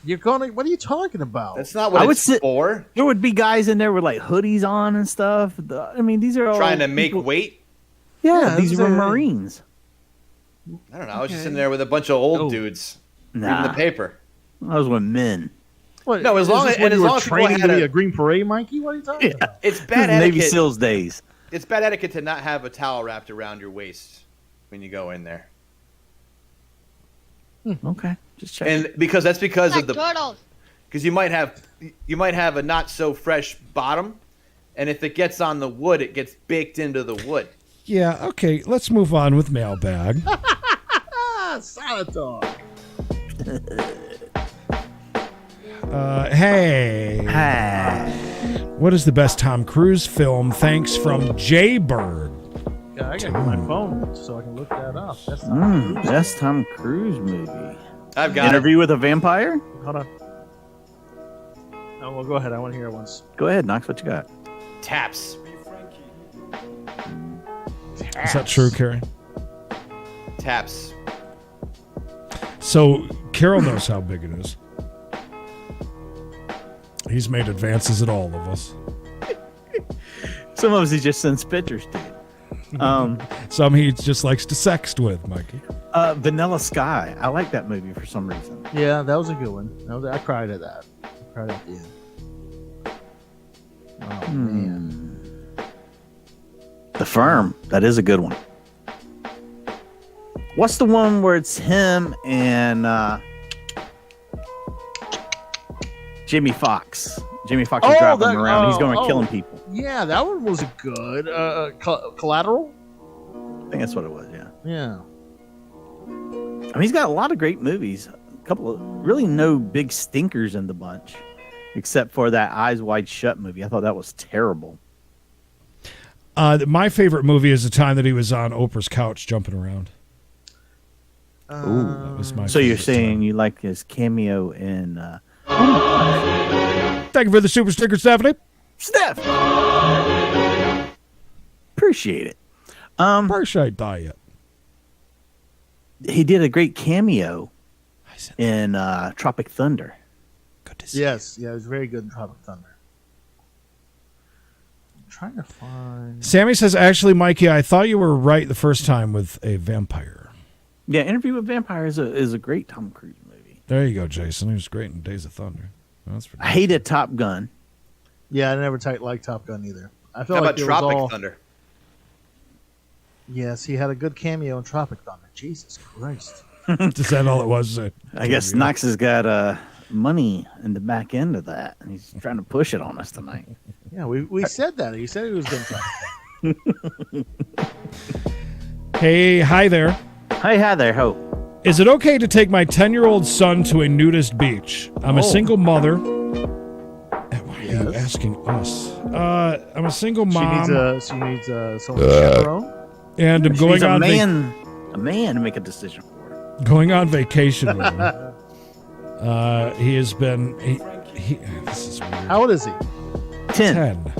You're going. What are you talking about? That's not what it's for. There would be guys in there with like hoodies on and stuff. I mean, these are all trying to make weight. Yeah, these were Marines. I don't know. I was just in there with a bunch of old dudes reading the paper. I was with men. What, no, as long as you were training to be a Green Beret, Mikey. What are you talking about? It's bad etiquette. Navy SEALs days. It's bad etiquette to not have a towel wrapped around your waist when you go in there. Okay, just check. And because of the turtles. Because you might have a not so fresh bottom, and if it gets on the wood, it gets baked into the wood. Yeah. Okay. Let's move on with mailbag. Sauna talk. Hey. What is the best Tom Cruise film? Thanks from Jaybird. Yeah, I got my phone so I can look that up. Best Tom Cruise movie. I've got Interview with a Vampire? Hold on. Oh, well, go ahead. I want to hear it once. Go ahead, Knox. What you got? Taps. Is that true, Carrie? Taps. So Carol knows how big it is. He's made advances at all of us. Some of us he just sends pictures to. Some he just likes to sext with, Mikey. Vanilla Sky. I like that movie for some reason. Yeah, that was a good one. I cried at that. I cried at the end. Oh, man. The Firm. That is a good one. What's the one where it's him and Jamie Foxx? Jamie Foxx is driving around. He's going killing people. Yeah, that one was good. Collateral? I think that's what it was, yeah. Yeah. I mean, he's got a lot of great movies. A couple of really no big stinkers in the bunch, except for that Eyes Wide Shut movie. I thought that was terrible. My favorite movie is the time that he was on Oprah's couch jumping around. Ooh, that was my so you're favorite saying time. you like his cameo in... Thank you for the super sticker, Stephanie. Steph! Appreciate it. Appreciate that. He did a great cameo in Tropic Thunder. Good to see. Yes, yeah, it was very good in Tropic Thunder. I'm trying to find. Sammy says, actually, Mikey, I thought you were right the first time with a vampire. Yeah, Interview with Vampire is a great Tom Cruise movie. There you go, Jason. He was great in Days of Thunder. That's I hated Top Gun. Yeah, I never liked Top Gun either. I feel How like about it was Tropic all- Thunder? Yes, he had a good cameo in Tropic Thunder. Jesus Christ. Is that all it was? I guess Knox has got money in the back end of that, and he's trying to push it on us tonight. Yeah, we said that. He said he was going to. Hey, hi there. Hey, hi there, Hope. Is it okay to take my 10-year-old son to a nudist beach? I'm a single mother. Why are you asking us? I'm a single mom. She needs someone to chaperone. And I'm going on a man to make a decision for her. Going on vacation with him. He has been. This is weird. How old is he? 10.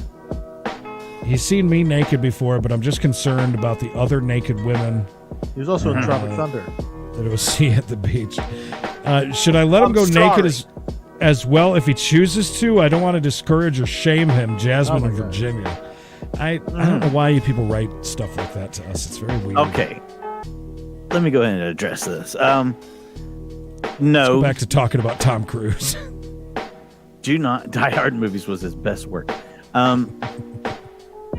He's seen me naked before, but I'm just concerned about the other naked women. He was also in Tropic Thunder. That I was seeing at the beach. Should I let him go naked as well if he chooses to? I don't want to discourage or shame him. Jasmine in Virginia. I don't know why you people write stuff like that to us. It's very weird. Okay. Let me go ahead and address this. No. Let's go back to talking about Tom Cruise. Do not. Die Hard movies was his best work.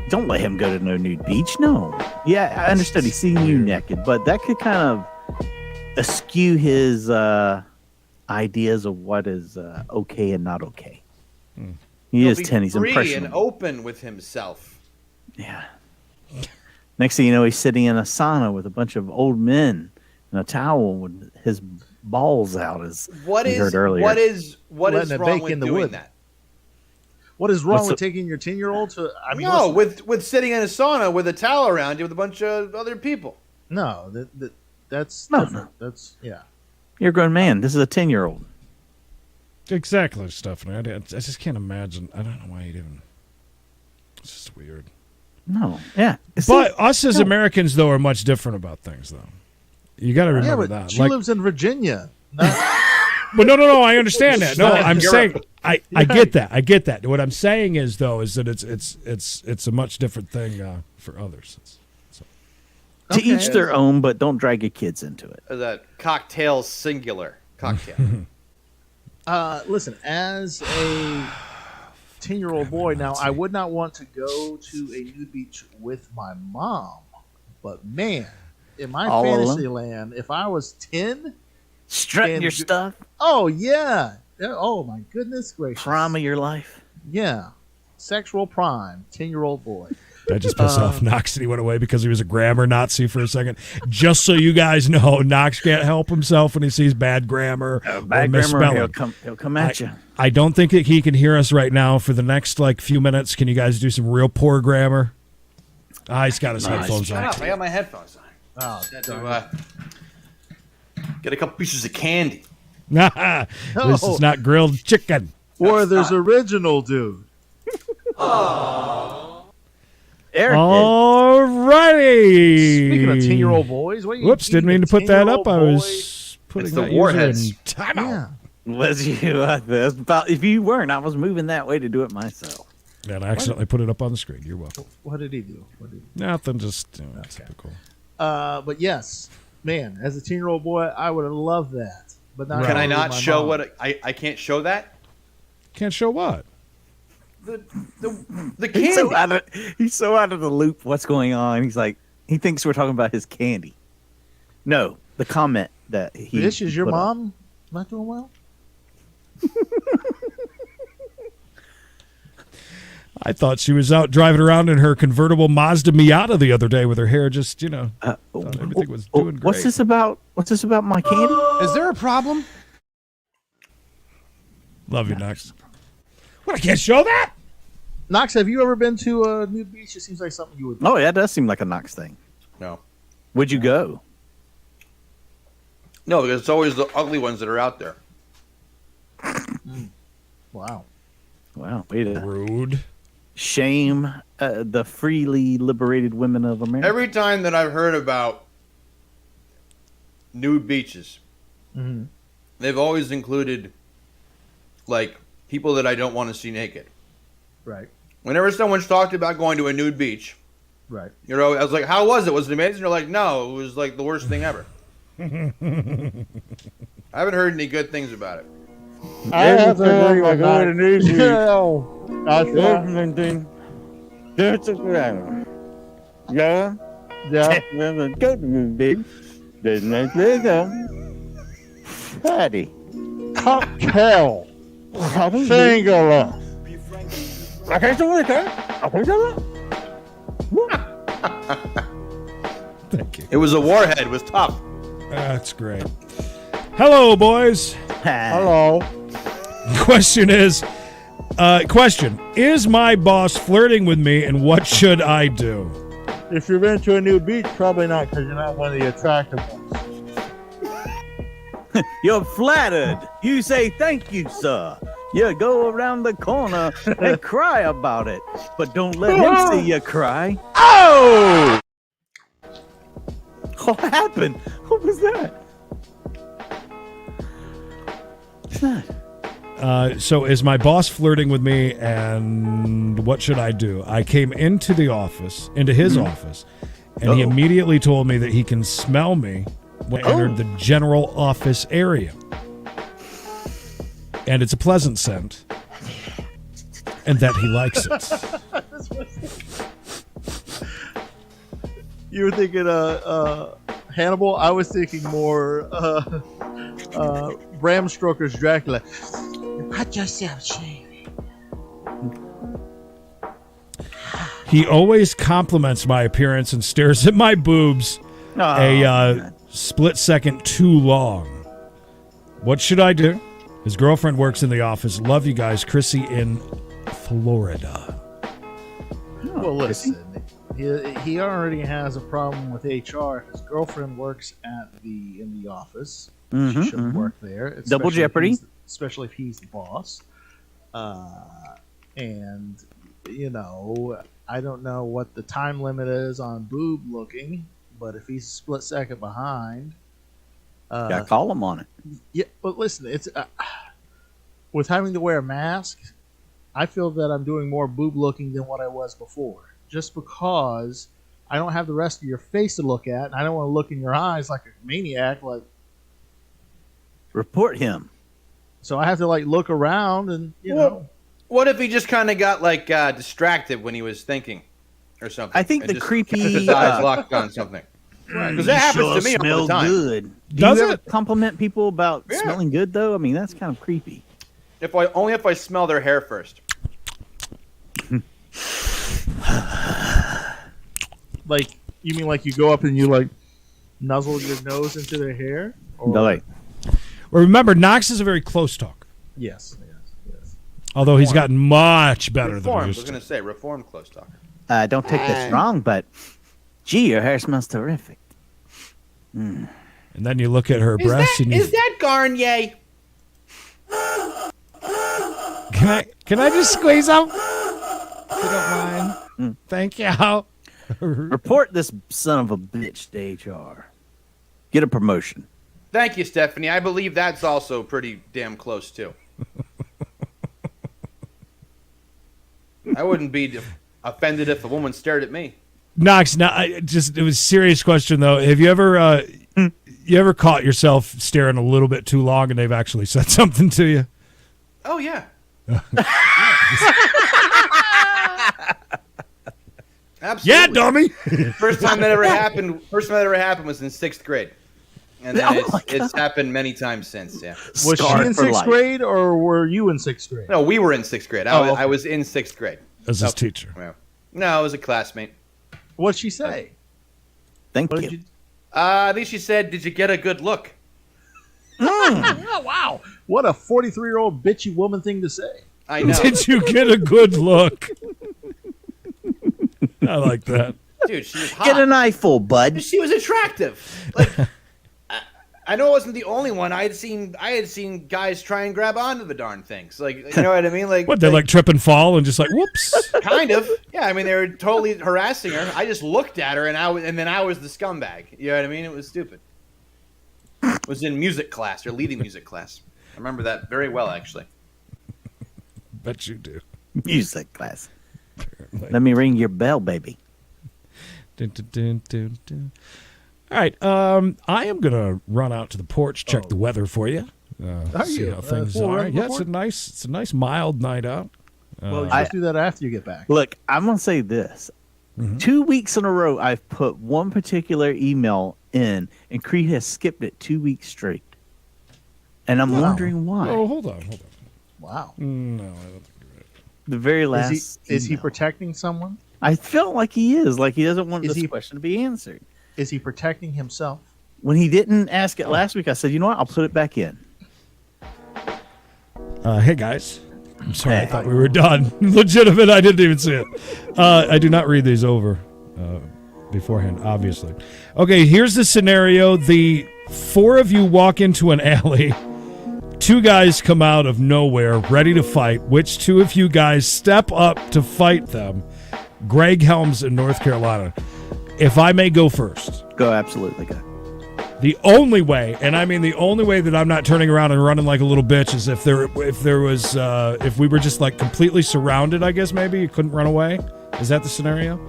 Don't let him go to no nude beach. No. Yeah, I understood he's seeing you naked, but that could kind of askew his ideas of what is okay and not okay. He is 10. He's free impressionable. and open with himself. Yeah. Next thing you know, he's sitting in a sauna with a bunch of old men in a towel with his balls out, as we heard earlier. What is Letting it wrong bake with in the doing wood. that? What is wrong What's with taking your 10-year-old to? I mean, No, listen, with sitting in a sauna with a towel around you with a bunch of other people. no, that's No, different. That's You're a grown man. This is a 10-year-old. Exactly, Stephanie. I just can't imagine. I don't know why you'd even. It's just weird. No. Yeah. But us as Americans, though, are much different about things, though. You got to remember but that. she lives in Virginia. But no, I understand that. No, I'm saying I get that. I get that. What I'm saying is, though, is that it's a much different thing for others. To each their own, but don't drag your kids into it. That cocktail singular cocktail. Listen, as a 10-year-old boy, now I would not want to go to a nude beach with my mom, but man, in my All fantasy alone? land, if I was 10, Strutting your stuff. oh yeah, oh my goodness gracious, Prime of your life. yeah, sexual prime, 10-year-old boy. I just pissed off Knox and he went away because he was a grammar Nazi for a second. Just so you guys know, Knox can't help himself when he sees bad grammar or Bad misspelling. grammar, he'll come at you. I don't think that he can hear us right now for the next few minutes. Can you guys do some real poor grammar? He's got his headphones Shut on. up! I got my headphones on. Oh, Get a couple pieces of candy. This is not grilled chicken. Werther's original, dude. Eric, Alrighty. Speaking of 10-year-old boys, what are you Whoops, didn't mean to put that up. I was It's putting the that user in warheads. timeout. was you? If you weren't, I was moving that way to do it myself. And I accidentally put it up on the screen. You're welcome. What did he do? Nothing, just typical. But yes, man, as a 10-year-old boy, I would have loved that. But not Can I with not my show mom. what I can't show that? Can't show what? The candy. He's so out of the loop. What's going on? He's like, he thinks we're talking about his candy. No, the comment that he. This is your put up. mom not doing well? I thought she was out driving around in her convertible Mazda Miata the other day with her hair just, thought everything was doing great. What's this about? What's this about my candy? Is there a problem? Love you, Knox. What, I can't show that? Knox, have you ever been to a nude beach? It seems like something you would do. Oh, yeah, that does seem like a Knox thing. No. Would you go? No, because it's always the ugly ones that are out there. Wow. Wow, way to Rude. shame the freely liberated women of America. Every time that I've heard about nude beaches, they've always included people that I don't want to see naked. Right. Whenever someone's talked about going to a nude beach, Right. I was like, "How was it? Was it amazing?" They're like, "No, it was the worst thing ever." I haven't heard any good things about it. I have to agree with that. That's a good. Yeah. Yeah. Go to me, big. There's no bigger. Patty. Cocktail. Singular. Okay, so what? Okay, so what? Thank you. It was a warhead. It was tough. That's great. Hello, boys. Hello. Question is my boss flirting with me, and what should I do? If you've been to a new beach, probably not, because you're not one of the attractive ones. You're flattered. You say thank you, sir. You go around the corner and cry about it, but don't let him see you cry. Oh! What happened? What was that? What's that? So is my boss flirting with me, and what should I do? I came into his office, and he immediately told me that he can smell me when I entered the general office area. And it's a pleasant scent, and that he likes it. You were thinking Hannibal? I was thinking more Bram Stoker's Dracula. Cut yourself shaving. He always compliments my appearance and stares at my boobs a split second too long. What should I do? His girlfriend works in the office. Love you guys. Chrissy in Florida. Well, listen. He already has a problem with HR. His girlfriend works in the office. She shouldn't work there. Double jeopardy. Especially if he's the boss. And, you know, I don't know what the time limit is on boob looking, but if he's a split second behind... Gotta call him on it. Yeah, but listen, it's with having to wear a mask, I feel that I'm doing more boob looking than what I was before. Just because I don't have the rest of your face to look at, and I don't want to look in your eyes like a maniac. Like, report him. So I have to look around and know. What if he just kind of got distracted when he was thinking, or something? I think the creepy his eyes locked on something. Because that happens to me all the time. Good. Do you ever compliment people about smelling good though? I mean, that's kind of creepy. If I smell their hair first. You mean you go up and you nuzzle your nose into their hair? Or... No, well, remember, Knox is a very close talker. Yes. Although he's gotten much better than he I used was to. going to say reformed close talker. Don't take this wrong, but gee, your hair smells terrific. And then you look at her breasts and you... Is that Garnier? Can I just squeeze them? If you don't mind. Thank you. Report this son of a bitch to HR. Get a promotion. Thank you, Stephanie. I believe that's also pretty damn close, too. I wouldn't be offended if a woman stared at me. Knox, it was a serious question, though. Have you ever caught yourself staring a little bit too long and they've actually said something to you? Oh, yeah. Absolutely. Yeah, dummy. First time that ever happened was in 6th grade. And then it's happened many times since, yeah. Was she in 6th grade or were you in 6th grade? No, we were in 6th grade. I was in 6th grade. As his teacher. Yeah. No, I was a classmate. What'd she say? Thank you. I think she said, "Did you get a good look?" Oh, wow. What a 43-year-old bitchy woman thing to say. I know. Did you get a good look? I like that. Dude, she was hot. Get an eyeful, bud. She was attractive. I know it wasn't the only one. I had seen guys try and grab onto the darn things. You know what I mean? What, they trip and fall and just whoops? Kind of. Yeah, I mean, they were totally harassing her. I just looked at her and then I was the scumbag. You know what I mean? It was stupid. It was in music class, or leading music class. I remember that very well, actually. Bet you do. Music class. Let me ring your bell, baby. Dun, dun, dun, dun, dun. All right, I am gonna run out to the porch, check the weather for you, see how things are. Yeah, it's a nice mild night out. Well, you're supposed to do that after you get back. Look, I'm gonna say this: 2 weeks in a row, I've put one particular email in, and Creed has skipped it 2 weeks straight, and I'm wondering why. Oh, hold on. Wow. No, I don't think you're right. The very last. Is he email. protecting someone? I feel like he is. Like he doesn't want this question to be answered. Is he protecting himself? When he didn't ask it last week, I said, you know what? I'll put it back in. Hey, guys. I'm sorry. I thought we were done. Legitimate. I didn't even see it. I do not read these over beforehand, obviously. Okay, here's the scenario. The four of you walk into an alley. Two guys come out of nowhere ready to fight. Which two of you guys step up to fight them? Greg Helms in North Carolina. If I may go first. Go, absolutely go. The only way, and I mean the only way that I'm not turning around and running like a little bitch is if we were just like completely surrounded, I guess maybe you couldn't run away. Is that the scenario?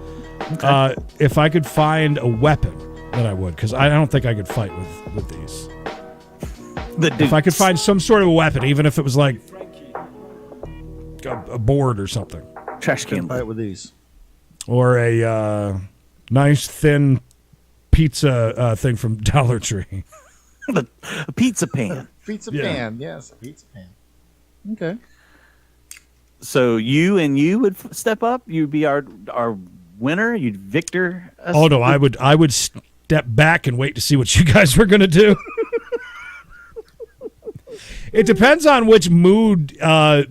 Okay. If I could find a weapon, then I would, because I don't think I could fight with these. If I could find some sort of a weapon, even if it was like a board or something. Trash can fight with these. Or a nice thin pizza thing from Dollar Tree. A pizza pan. Pizza pan, yes, a pizza pan. Okay. So you would step up? You'd be our winner? You'd victor us? Oh no, I would step back and wait to see what you guys were gonna do. It depends on which mood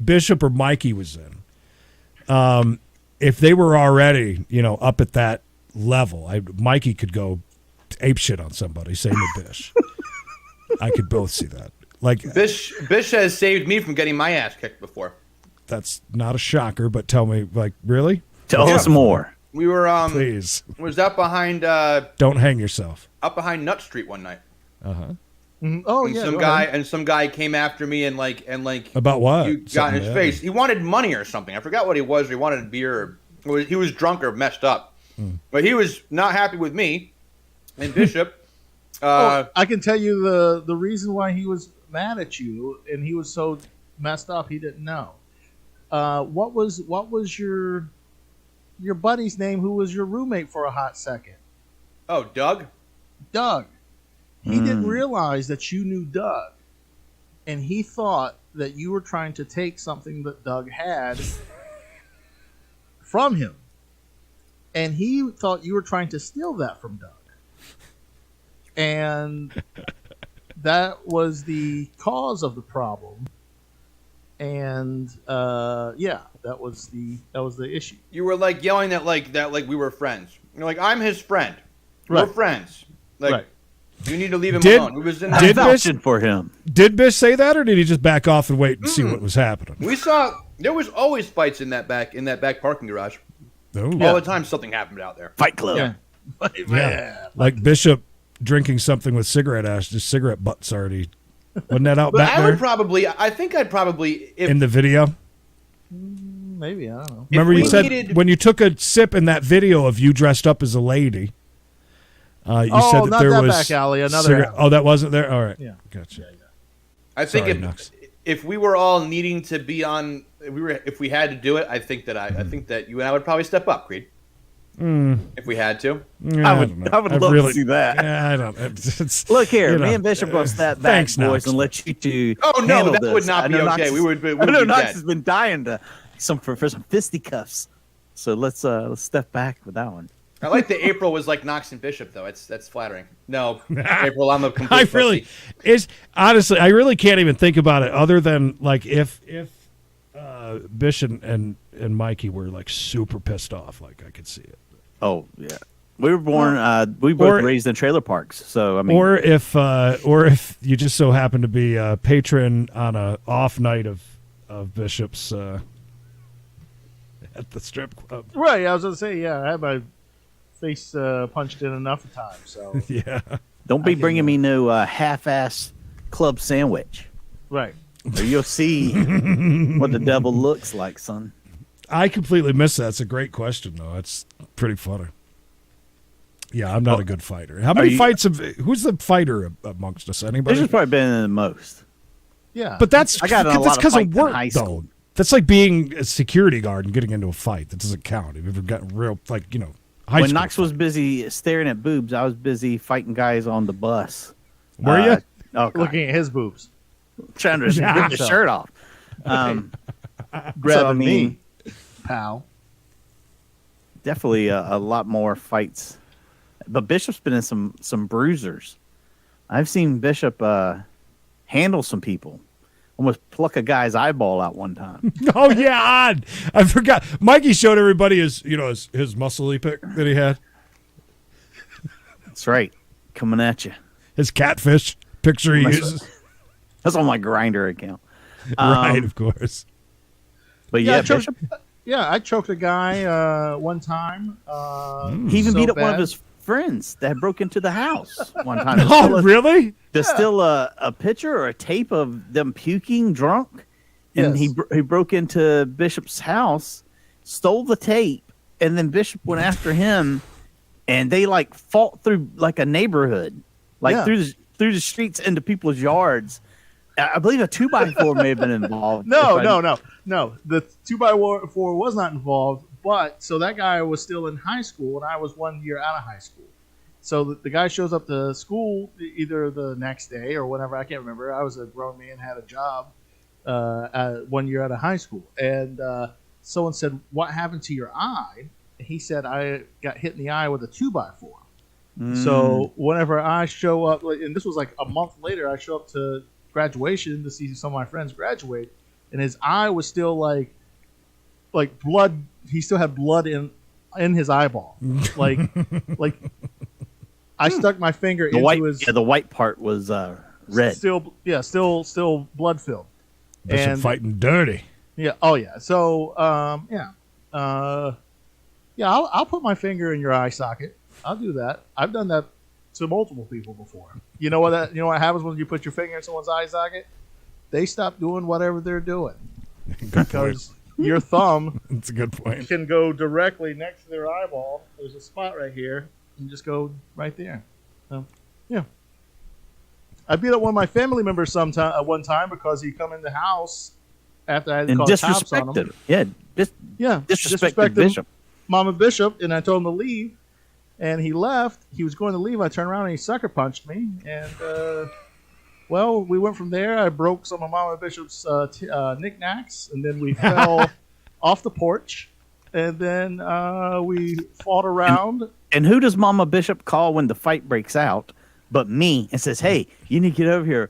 Bishop or Mikey was in. If they were already, up at that level, Mikey could go apeshit on somebody. Same with Bish. I could both see that. Like Bish has saved me from getting my ass kicked before. That's not a shocker, but tell me, like, really? Tell us more. We were please. Was up behind don't hang yourself. Up behind Nut Street one night. Uh-huh. Oh and yeah. Some guy came after me and like about what? You got in his face. He wanted money or something. I forgot what he was. Or he wanted beer. He was drunk or messed up. But he was not happy with me and Bishop. I can tell you the reason why he was mad at you, and he was so messed up he didn't know. What was your buddy's name? Who was your roommate for a hot second? Oh, Doug. Doug. He didn't realize that you knew Doug, and he thought that you were trying to take something that Doug had from him, and he thought you were trying to steal that from Doug, and that was the cause of the problem. And that was the issue. You were like yelling at like we were friends. You're like, I'm his friend. We're friends. Like, you need to leave him alone. He was in that vouching for him. Did Bish say that, or did he just back off and wait and see what was happening? We saw there was always fights in that back parking garage. Oh. All the time something happened out there. Fight club. Yeah. Like Bishop drinking something with cigarette ash, just cigarette butts already. Wasn't that out But back there? I think I'd probably in the video. Maybe, I don't know. Remember you said when you took a sip in that video of you dressed up as a lady. You said that not there that was back alley, another alley. Oh, that wasn't there. All right. Yeah. Gotcha. I think Sorry, if we were all needing to be on, if we had to do it, I think that you and I would probably step up, Creed. If we had to. Yeah, I would love to see that. Yeah, I don't. Look here, me and Bishop will step back, Thanks, boys, Knox. and let you two. Oh no, handle that this. would not be okay. We would I know be Knox dead. has been dying for some fisticuffs. So let's step back with that one. I like that April was like Knox and Bishop though. That's flattering. No, April, I'm a complete pussy. Honestly, I really can't even think about it other than like if Bish and Mikey were like super pissed off, like I could see it. Oh yeah, we were born. We both raised in trailer parks, so I mean. Or if you just so happen to be a patron on a off night of Bishop's at the strip club. Right, I was gonna say I had my face punched in enough times. So yeah, don't be bringing me no half-ass club sandwich. Right, or you'll see what the devil looks like, son. I completely missed that. It's a great question, though. It's pretty funny. Yeah, I'm not a good fighter. How many fights who's the fighter amongst us? Anybody? This has probably been the most. Yeah, but that's I got because of work, though. That's like being a security guard and getting into a fight. That doesn't count. If you've ever gotten real, like, high When school Knox was busy staring at boobs, I was busy fighting guys on the bus. Were you? Oh, God. Looking at his boobs. Trying to rip the shirt off. Grabbing me, pal. Definitely a lot more fights. But Bishop's been in some bruisers. I've seen Bishop handle some people. Almost pluck a guy's eyeball out one time. Oh yeah, I forgot. Mikey showed everybody his muscle pic that he had. That's right, coming at you. His catfish picture he uses. That's on my Grinder account. Right, of course. But Bishop. I choked a guy one time. He even beat up one of his friends that broke into the house one time. Oh, really? There's still a picture or a tape of them puking drunk, and he broke into Bishop's house, stole the tape, and then Bishop went after him, and they like fought through like a neighborhood, through the streets into people's yards. I believe a 2x4 may have been involved. No. The 2x4 was not involved. But so that guy was still in high school, and I was 1 year out of high school. So the guy shows up to school either the next day or whenever, I can't remember. I was a grown man, had a job 1 year out of high school. And someone said, "What happened to your eye?" And he said, "I got hit in the eye with a 2x4. So whenever I show up, and this was like a month later, I show up to graduation to see some of my friends graduate, and his eye was still like blood. He still had blood in his eyeball. Like I stuck my finger into his. Yeah, the white part was red. Still blood filled. And fighting dirty. Yeah. Oh yeah. So I'll put my finger in your eye socket. I'll do that. I've done that to multiple people before. You know what happens when you put your finger in someone's eye socket? They stop doing whatever they're doing because your thumb that's a good point. Can go directly next to their eyeball. There's a spot right here, and just go right there. So, yeah. I beat up one of my family members one time because he come in the house after I had called cops on him. Disrespected Bishop. Mama Bishop, and I told him to leave, and he left. He was going to leave. I turned around and he sucker punched me, and we went from there. I broke some of Mama Bishop's knickknacks, and then we fell off the porch, and then we fought around. And who does Mama Bishop call when the fight breaks out but me, and says, "Hey, you need to get over here.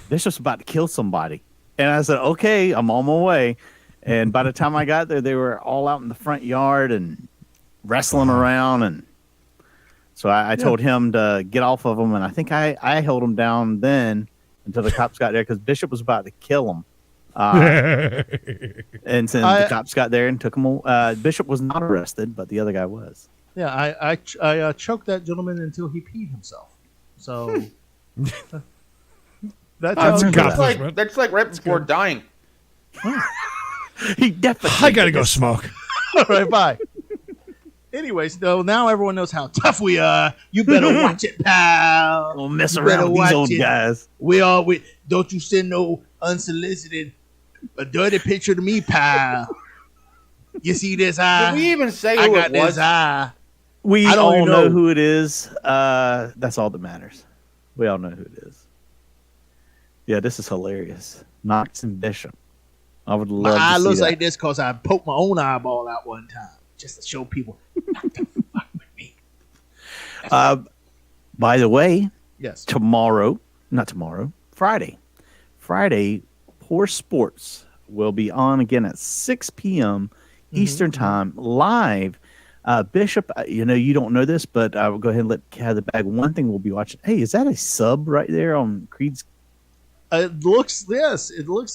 Bishop's about to kill somebody." And I said, "Okay, I'm on my way." And by the time I got there, they were all out in the front yard and wrestling around. And so I told him to get off of him. And I think I held him down then until the cops got there because Bishop was about to kill him. And then the cops got there and took him. Bishop was not arrested, but the other guy was. Yeah, I choked that gentleman until he peed himself. So that's like right before dying. He definitely. I gotta go smoke. All right, bye. Anyways, though, now everyone knows how tough we are. You better watch it, pal. Don't mess around with these old guys. We don't you send no unsolicited, a dirty picture to me, pal. You see this eye? Did we even say who it was? This eye. We all know who it is. That's all that matters. We all know who it is. Yeah, this is hilarious. Knox and Bishop. I would love to see eye looks that. like this because I poked my own eyeball out one time just to show people not to fuck with me. By the way, yes. Friday, Poor Sports will be on again at 6 p.m. Eastern Time, live. Bishop, you don't know this, but I will go ahead and let have the bag. One thing we'll be watching. Hey, is that a sub right there on Creed's? It looks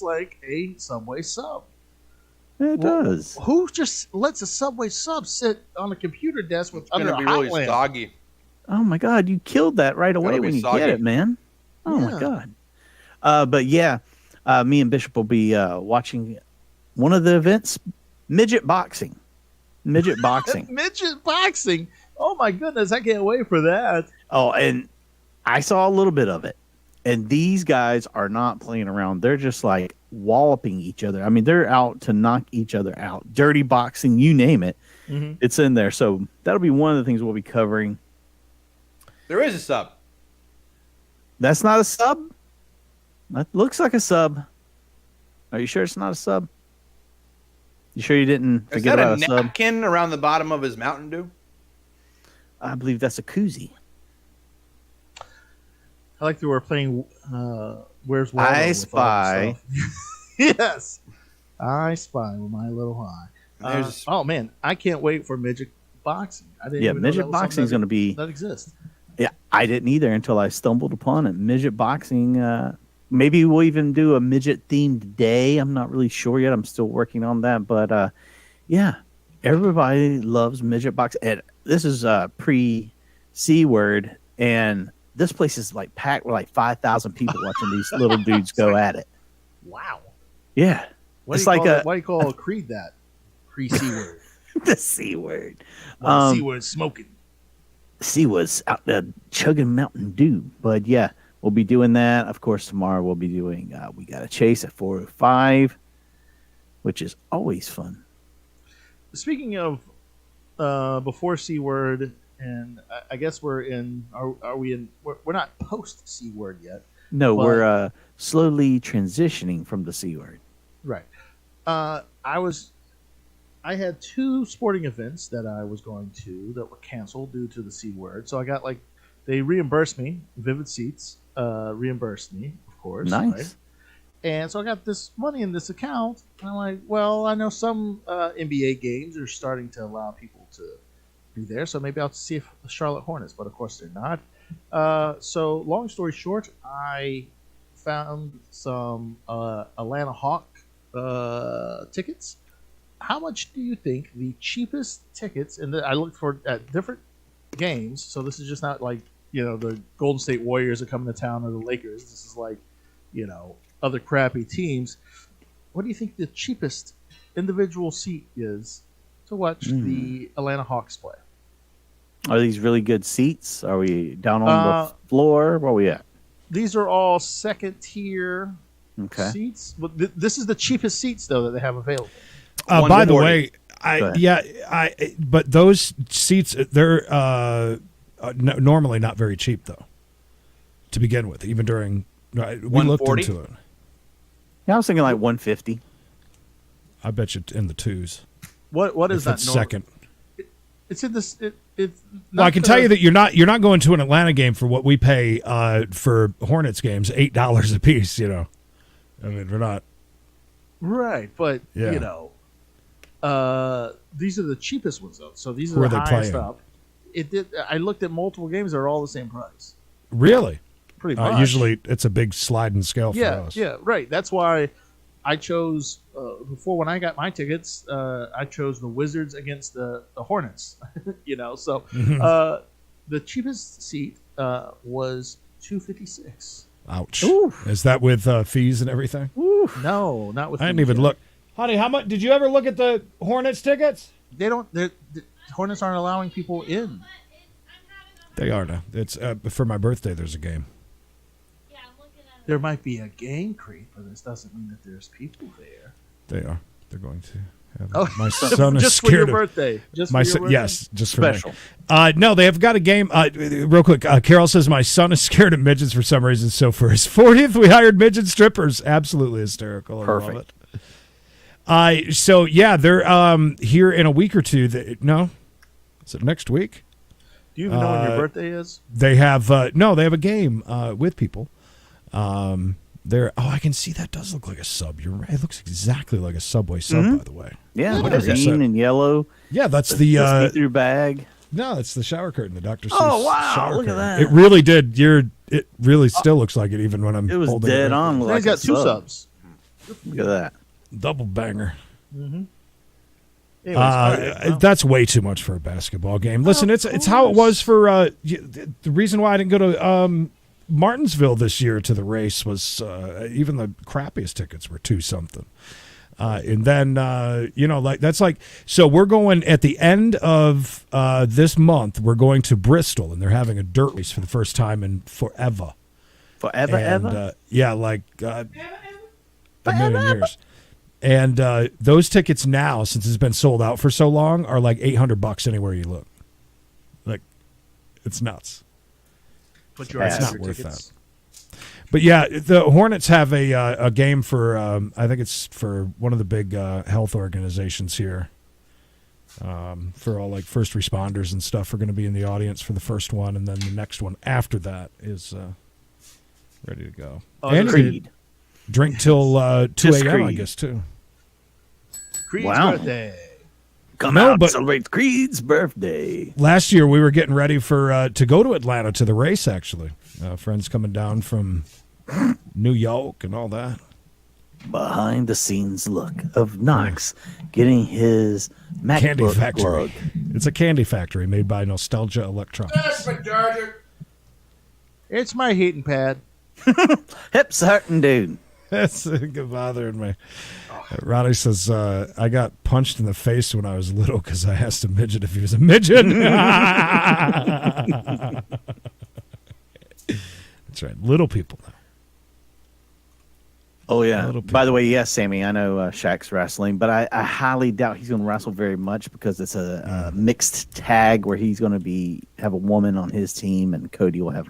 like a Subway sub. It does. Who just lets a Subway sub sit on a computer desk with under a hot really lamp? soggy. Oh my God, you killed that right away when you get it, man. Oh my God. But yeah, me and Bishop will be watching one of the events, midget boxing. Midget boxing. Midget boxing. Oh my goodness, I can't wait for that. Oh, and I saw a little bit of it. And these guys are not playing around. They're just like walloping each other. I mean, they're out to knock each other out. Dirty boxing, you name it. Mhm. It's in there. So that'll be one of the things we'll be covering. There is a sub. That's not a sub? That looks like a sub. Are you sure it's not a sub? You sure you didn't Is forget that about a a sub? napkin around the bottom of his Mountain Dew? I believe that's a koozie. I like that we're playing Where's Waldo? I with all Spy. the stuff. Yes. I Spy with my little eye. There's- Oh, man. I can't wait for midget boxing. I didn't Yeah, even know midget that was something boxing is going to be. that exists. Yeah, I didn't either until I stumbled upon it. Midget boxing. Maybe we'll even do a midget themed day. I'm not really sure yet. I'm still working on that. But yeah, everybody loves midget boxing. And this is pre C word, and this place is like packed with like 5,000 people watching these little dudes go at it. Wow. Yeah, Why it's do you like call a that, why do you call Creed that? Pre-C word. the C word. Well, C word smoking. C was out there chugging Mountain Dew. But yeah, we'll be doing that. Of course, tomorrow we'll be doing We Got a Chase at 4:05, which is always fun. Speaking of before C word, and I guess we're in. Are we in? We're not post C word yet. No, but- we're slowly transitioning from the C word. Right. I had 2 sporting events that I was going to that were canceled due to the C word. So I got they reimbursed me. Vivid Seats reimbursed me, of course. Nice. Right? And so I got this money in this account. And I'm like, well, I know some NBA games are starting to allow people to be there. So maybe I'll see if the Charlotte Hornets, but of course they're not. So long story short, I found some Atlanta Hawk tickets. How much do you think the cheapest tickets? And I looked for at different games, so this is just not like the Golden State Warriors are coming to town or the Lakers. This is like other crappy teams. What do you think the cheapest individual seat is to watch the Atlanta Hawks play? Are these really good seats? Are we down on the floor? Where are we at? These are all second tier seats. But this is the cheapest seats though that they have available. By the way, but those seats they're normally not very cheap though. To begin with, even during we looked into it. Yeah, I was thinking like 150. I bet you in the twos. What is if that? it's second. It's in this. It's. Well, I can tell you that you're not going to an Atlanta game for what we pay for Hornets games, $8 a piece. I mean, we're not. Right, but Yeah. these are the cheapest ones though. So these are Who are the they highest playing? up. I looked at multiple games; they're all the same price. Really? Pretty much. Usually, it's a big sliding scale for us. Yeah, right. That's why I chose before when I got my tickets. I chose the Wizards against the Hornets. So the cheapest seat was $256. Ouch. Oof. Is that with fees and everything? No, not with. I didn't fees even yet. look. Honey, how much? Did you ever look at the Hornets tickets? They don't. The Hornets aren't allowing people in. They are now. It's for my birthday. There's a game. There might be a game creep, but this doesn't mean that there's people there. They are. They're going to have. Oh, My son is just for scared your of. birthday. Just My for your son, birthday? yes, just for Special. me. No, they have got a game. Real quick, Carol says my son is scared of midgets for some reason. So for his 40th, we hired midget strippers. Absolutely hysterical. I Perfect. love it. So yeah, they're here in a week or two. No, is it next week? Do you even know when your birthday is? They have no. They have a game with people. I can see that does look like a sub. You're right. It looks exactly like a Subway sub, by the way. Yeah, What is green that? and yellow. Yeah, that's The the see-through bag. no, it's the shower curtain, the Dr. Seuss Oh, wow, shower look at curtain. that. It really did. It really still looks like it even when I'm It was holding dead it. on. He's Like got a 2 sub. subs. Look at that. Double banger. Anyways, all right, well. That's way too much for a basketball game. Listen, it's how it was for the reason why I didn't go to Martinsville this year to the race was even the crappiest tickets were $2 and then so we're going at the end of this month. We're going to Bristol, and they're having a dirt race for the first time in forever. Forever, And, ever? yeah, a million years. And those tickets now, since it's been sold out for so long, are like $800 anywhere you look. Like, it's nuts. But you're it's not worth that. But yeah, the Hornets have a game for I think it's for one of the big health organizations here. For all like first responders and stuff are going to be in the audience for the first one, and then the next one after that is ready to go. And Creed. Drink till 2 a.m. I Creed. guess too. Creed's Wow. birthday. Come No, out but- and celebrate Creed's birthday. Last year we were getting ready for to go to Atlanta to the race. Actually, friends coming down from New York and all that. Behind the scenes look of Knox getting his Candy MacBook factory. plug. It's a candy factory made by Nostalgia Electronics. It's my heating pad. Hips hurting, dude. That's bothering me. Ronnie says, I got punched in the face when I was little because I asked a midget if he was a midget. That's right. Little people now. Oh, yeah. Little By the way, yes, Sammy, I know Shaq's wrestling, but I highly doubt he's going to wrestle very much because it's a mixed tag where he's going to have a woman on his team and Cody will have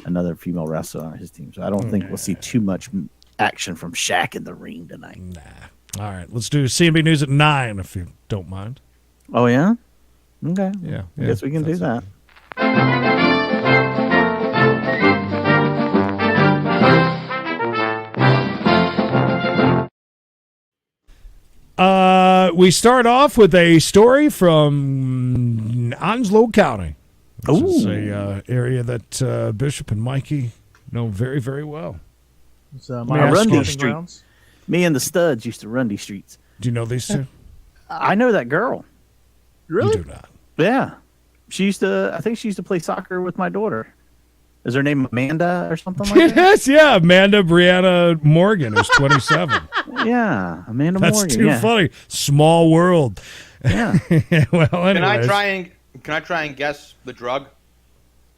another female wrestler on his team. So I don't think we'll see too much action from Shaq in the ring tonight. Nah. All right. Let's do CNB News at 9 if you don't mind. Oh, yeah? Okay. Yeah. I guess we can do that. We start off with a story from Onslow County, which is a area that Bishop and Mikey know very, very well. It's me my ask running you- grounds. Me and the Studs used to run these streets. Do you know these two? I know that girl. Really? You do not. Yeah. I think she used to play soccer with my daughter. Is her name Amanda or something like that? Yes, yeah. Amanda Brianna Morgan is 27. Yeah, Amanda That's Morgan. too yeah. funny. Small world. Yeah. Well, Can I anyways. try and guess the drug?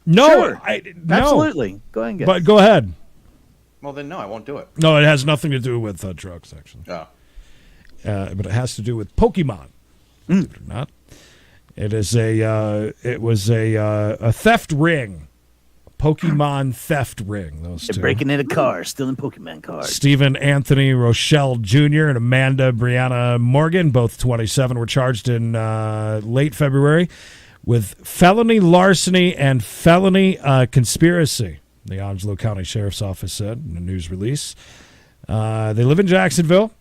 No, Sure. no. Absolutely. Go ahead and get But go ahead. Well, then no, I won't do it. No, it has nothing to do with drugs, actually. Oh. But it has to do with Pokemon. Believe it or not. It is it was a theft ring. Pokemon theft ring. Those They're two. breaking into cars, stealing Pokemon cards. Stephen Anthony Rochelle Jr. and Amanda Brianna Morgan, both 27, were charged in late February with felony larceny and felony conspiracy, the Onslow County Sheriff's Office said in a news release. They live in Jacksonville.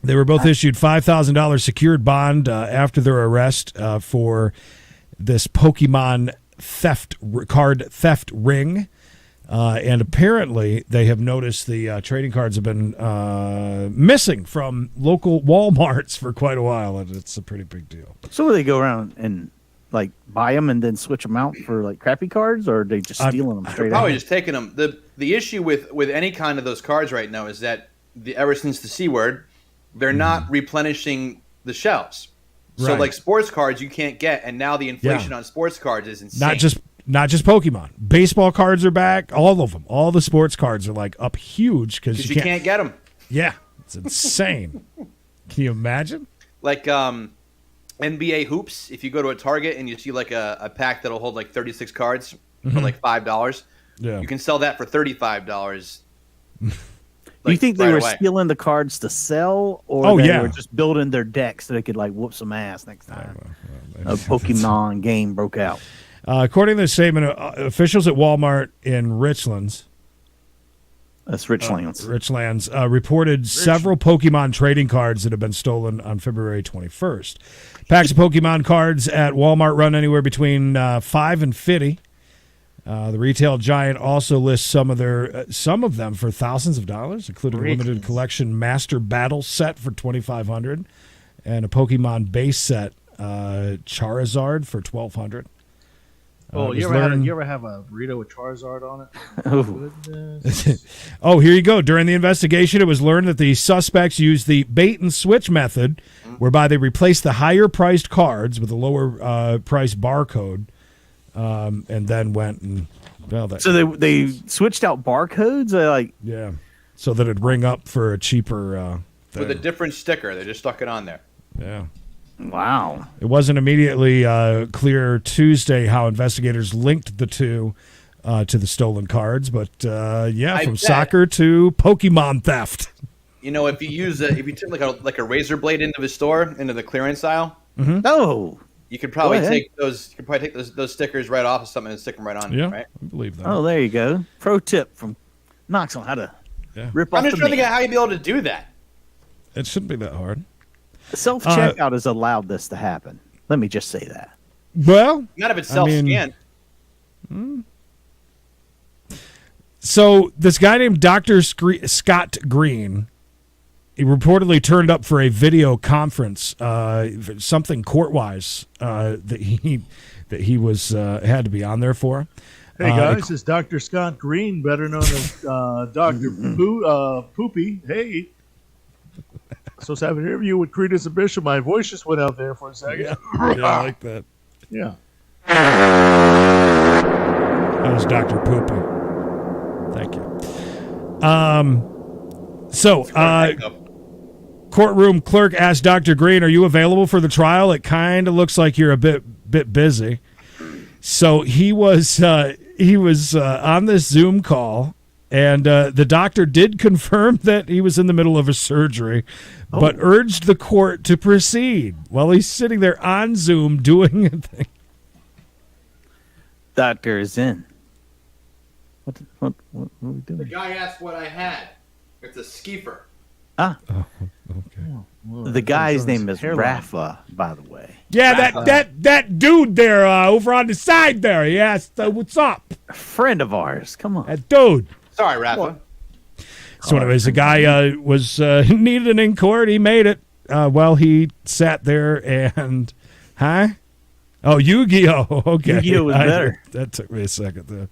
They were both issued $5,000 secured bond after their arrest for this Pokemon card theft ring. And apparently they have noticed the trading cards have been missing from local Walmarts for quite a while, and it's a pretty big deal. So will they go around and like buy them and then switch them out for like crappy cards, or are they just stealing them straight Probably out? just taking them. The issue with any kind of those cards right now is that ever since the C word, they're not replenishing the shelves. So Right. like sports cards you can't get, and now the inflation on sports cards is insane. Not just Pokemon. Baseball cards are back. All of them. All the sports cards are like up huge because you can't get them. Yeah, it's insane. Can you imagine? Like NBA hoops. If you go to a Target and you see like a pack that'll hold like 36 cards for like $5, Yeah. you can sell that for $35. Do you think they right were away. stealing the cards to sell, or Oh, they yeah. were just building their deck so they could like whoop some ass next time a Pokemon game broke out? According to the statement, officials at Walmart in Richlands, That's Richlands. reported several Pokemon trading cards that have been stolen on February 21st. Packs of Pokemon cards at Walmart run anywhere between $5 and $50. The retail giant also lists some of them for thousands of dollars, including a limited collection Master Battle set for $2,500 and a Pokemon base set Charizard for $1,200. Oh, it you was ever have a burrito with Charizard on it? Goodness. Oh, here you go. During the investigation, it was learned that the suspects used the bait and switch method, whereby they replaced the higher priced cards with a lower price barcode, and then went and So they switched out barcodes. Like yeah. so that it'd ring up for a cheaper With a different sticker. They just stuck it on there. Yeah. Wow. It wasn't immediately clear Tuesday how investigators linked the two to the stolen cards, but from soccer to Pokemon theft. You know, if you took like a razor blade into the store, into the clearance aisle, Oh, you could probably take those. You could probably take those stickers right off of something and stick them right on. Yeah, right? I believe that. oh, there you go. Pro tip from Knox on how to rip off I'm just the trying to meat. get how you'd be able to do that. It shouldn't be that hard. Self-checkout has allowed this to happen. Let me just say that. Well, Not if it's self-scanned. So this guy named Dr. Scott Green, he reportedly turned up for a video conference, something court-wise that he was had to be on there for. Hey guys, it's Dr. Scott Green, better known as Dr. Poopy. Hey, supposed to have an interview with Creedence and Bishop. My voice just went out there for a second. Yeah, I like that. Yeah. That was Dr. Poopy. Thank you. Courtroom clerk asked Dr. Green, "Are you available for the trial? It kind of looks like you're a bit busy." So he was on this Zoom call, and the doctor did confirm that he was in the middle of a surgery, but urged the court to proceed while he's sitting there on Zoom doing a thing. Doctor is in. What are we doing? The guy asked what I had. It's a skeefer. Ah. Oh, okay. The guy's name is Rafa, by the way. Yeah, that dude there over on the side there. He asked, "What's up?" A friend of ours. Come on. That dude. Sorry, Rafa. So anyways, the guy was needed an in court. He made it. Well, he sat there and, Oh, Yu-Gi-Oh! Okay. Yu-Gi-Oh! Was better. That took me a second, though.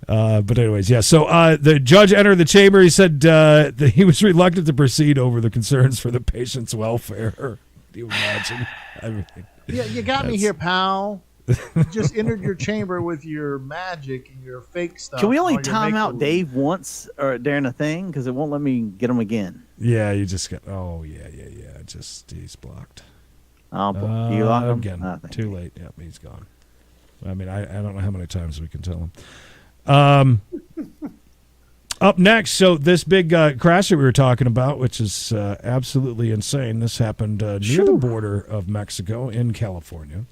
But anyways, yeah. So the judge entered the chamber. He said that he was reluctant to proceed over the concerns for the patient's welfare. Do you imagine? I mean, Yeah, you got me here, pal. You just entered your chamber with your magic and your fake stuff. Can we only all your time out make-believe. Dave once or during a thing? Because it won't let me get him again. yeah, you just got. Oh yeah. Just he's blocked. Oh, you lock him? Again. Oh, thank Too you. late. Yep, he's gone. I mean, I don't know how many times we can tell him. Up next, so this big crash that we were talking about, which is absolutely insane. This happened near the border of Mexico in California.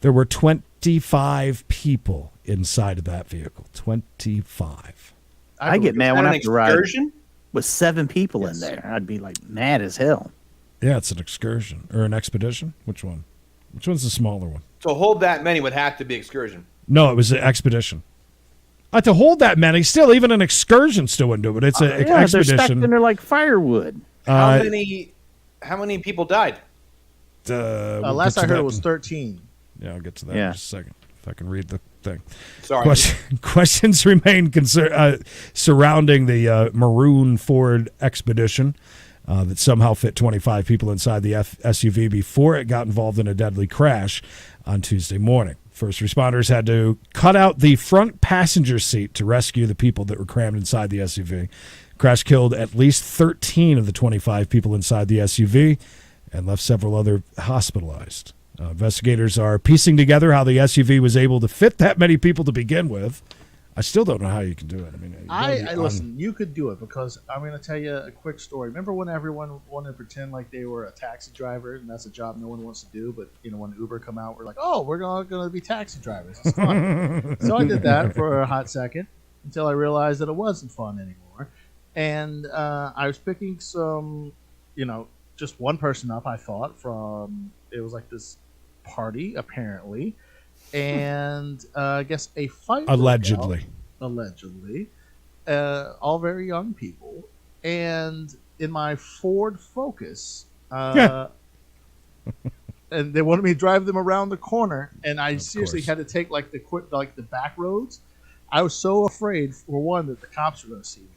There were 25 people inside of that vehicle. 25. I get mad when I have to ride excursion? with 7 people in there. I'd be like mad as hell. Yeah, it's an excursion or an expedition. Which one? Which one's the smaller one? To hold that many would have to be excursion. No, it was an expedition. To hold that many, still, even an excursion still wouldn't do it. It's an They're stacked expedition. in there like firewood. How many people died? We'll Last get to I heard that it was in- 13. Yeah, I'll get to that Yeah. in just a second. If I can read the thing. Sorry. Questions remain surrounding the maroon Ford Expedition that somehow fit 25 people inside the SUV before it got involved in a deadly crash on Tuesday morning. First responders had to cut out the front passenger seat to rescue the people that were crammed inside the SUV. Crash killed at least 13 of the 25 people inside the SUV and left several other hospitalized. Investigators are piecing together how the SUV was able to fit that many people to begin with. I still don't know how you can do it. I mean, I listen. You could do it because I'm going to tell you a quick story. Remember when everyone wanted to pretend like they were a taxi driver, and that's a job no one wants to do. But when Uber come out, we're like, "Oh, we're going to be taxi drivers. It's fun." So I did that for a hot second until I realized that it wasn't fun anymore. And I was picking some, just one person up. I thought from it was like this party apparently. And I guess a fight allegedly, all very young people. And in my Ford Focus, and they wanted me to drive them around the corner, and I seriously had to take like the back roads. I was so afraid, for one, that the cops were going to see me,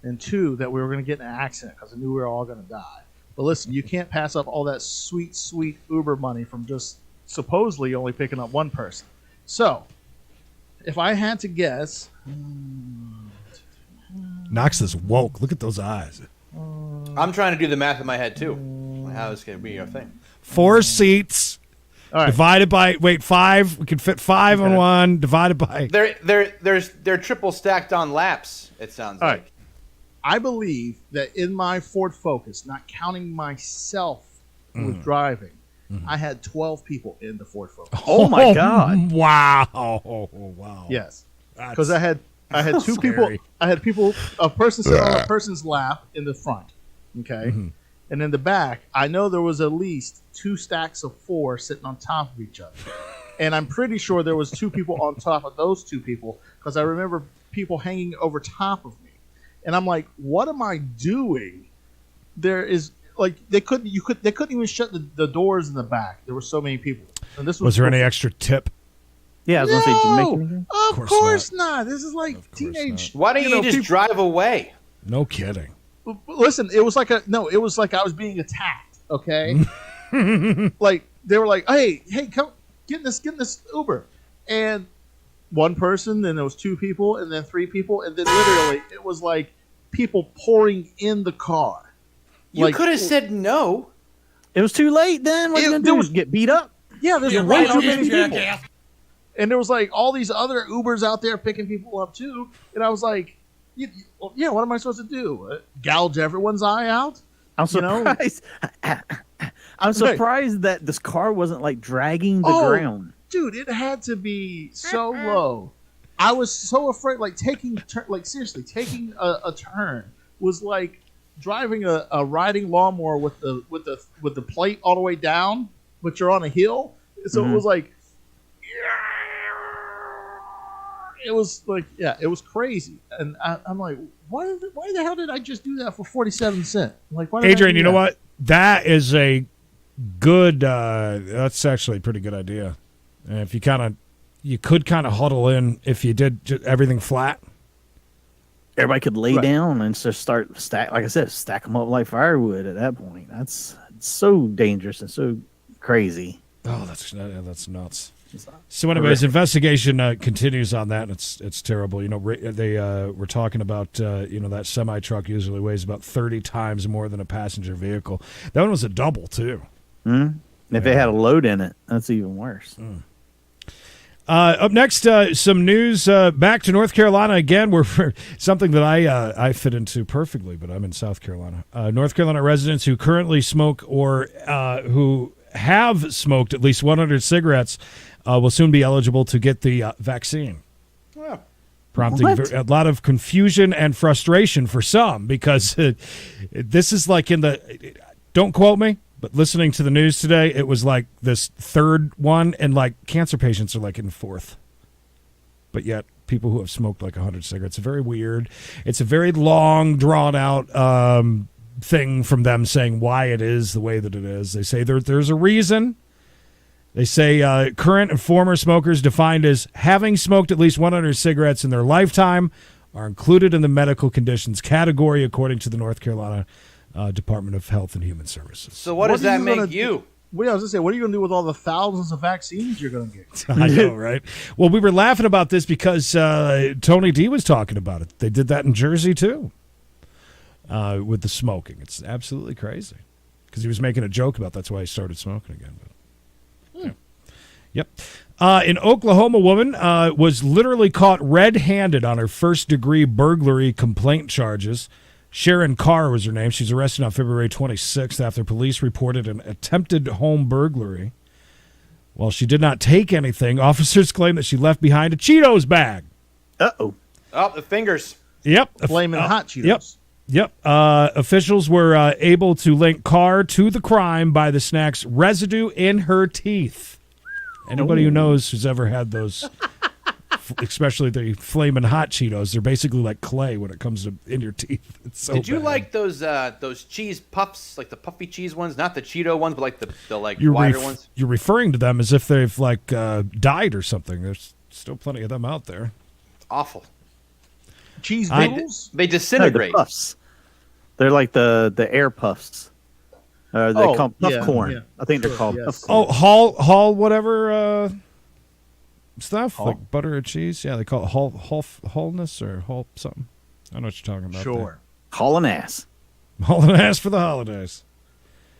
and two, that we were going to get in an accident because I knew we were all going to die. But listen, you can't pass up all that sweet Uber money from just supposedly only picking up one person. So, if I had to guess, Knox is woke. Look at those eyes. I'm trying to do the math in my head too. How is going to be your thing? 4 seats divided by 5. We can fit 5 on one divided by. They're triple stacked on laps. It sounds like. Right. I believe that in my Ford Focus, not counting myself with driving, I had 12 people in the Ford Focus. Oh my God! Wow! Yes, because I had 2 people. I had a person sitting on a person's lap in the front. Okay, and in the back, I know there was at least 2 stacks of 4 sitting on top of each other, and I'm pretty sure there was 2 people on top of those 2 people because I remember people hanging over top of me. And I'm like, what am I doing? There is they couldn't even shut the doors in the back. There were so many people. And this was there any extra tip? Yeah, I was gonna say Jamaican. Of course not. This is like teenage. Why don't you just drive away? No kidding. Listen, it was like I was being attacked. Okay, like they were like, hey, come get in this Uber, and one person, then there was 2 people, and then 3 people, and then literally it was like people pouring in the car. You could have said no. It was too late then. What are you going to do? Get beat up? Yeah, there's way too many people. And there was like all these other Ubers out there picking people up too. And I was like, yeah, what am I supposed to do? Gouge everyone's eye out? I'm surprised. I'm surprised that this car wasn't like dragging the ground. Dude, it had to be so low. I was so afraid. Like taking a turn was like driving a riding lawnmower with the plate all the way down, but you're on a hill. So it was like, it was crazy. And I'm like, why the hell did I just do that for 47 cents? Like, why did Adrian, I do you know that? what? That is a good. That's actually a pretty good idea. And if you could kind of huddle in if you did everything flat. Everybody could lay down and just start stack them up like firewood at that point. That's so dangerous and so crazy. Oh, that's nuts. So, anyways, investigation continues on that. And it's terrible. You know, they were talking about that semi truck usually weighs about 30 times more than a passenger vehicle. That one was a double too. If they had a load in it, that's even worse. Up next, some news back to North Carolina again. We're something that I fit into perfectly, but I'm in South Carolina. North Carolina residents who currently smoke or who have smoked at least 100 cigarettes will soon be eligible to get the vaccine. Yeah. Prompting a lot of confusion and frustration for some because this is like don't quote me, but listening to the news today, it was like this 3rd one, and like cancer patients are like in 4th. But yet people who have smoked like 100 cigarettes, very weird. It's a very long, drawn out thing from them saying why it is the way that it is. They say there's a reason. They say current and former smokers defined as having smoked at least 100 cigarettes in their lifetime are included in the medical conditions category, according to the North Carolina Department of Health and Human Services. So what does that make you? Well, I was going to say, what are you going to do with all the thousands of vaccines you're going to get? I know, right? Well, we were laughing about this because Tony D was talking about it. They did that in Jersey, too, with the smoking. It's absolutely crazy because he was making a joke about that's why he started smoking again. But, yeah. Yep. An Oklahoma woman was literally caught red-handed on her first-degree burglary complaint charges. Sharon Carr was her name. She's arrested on February 26th after police reported an attempted home burglary. While she did not take anything, officers claim that she left behind a Cheetos bag. Oh, the fingers. Yep. Flaming hot Cheetos. Yep. Officials were able to link Carr to the crime by the snack's residue in her teeth. Anybody who knows who's ever had those, especially the flaming hot Cheetos, they're basically like clay when it comes to in your teeth. It's so Did you bad. like those cheese puffs, like the puffy cheese ones, not the Cheeto ones, but like the like wider ones? You're referring to them as if they've like died or something. There's still plenty of them out there. It's awful. Cheese noodles? They disintegrate. No, the puffs. They're like the air puffs. They call puff corn. Yeah. I think they're called puff corn. Oh, Hall, whatever stuff like butter or cheese. Yeah, they call it Hallness or Hall something. I know what you're talking about. Sure. Hauling ass. Hauling ass for the holidays.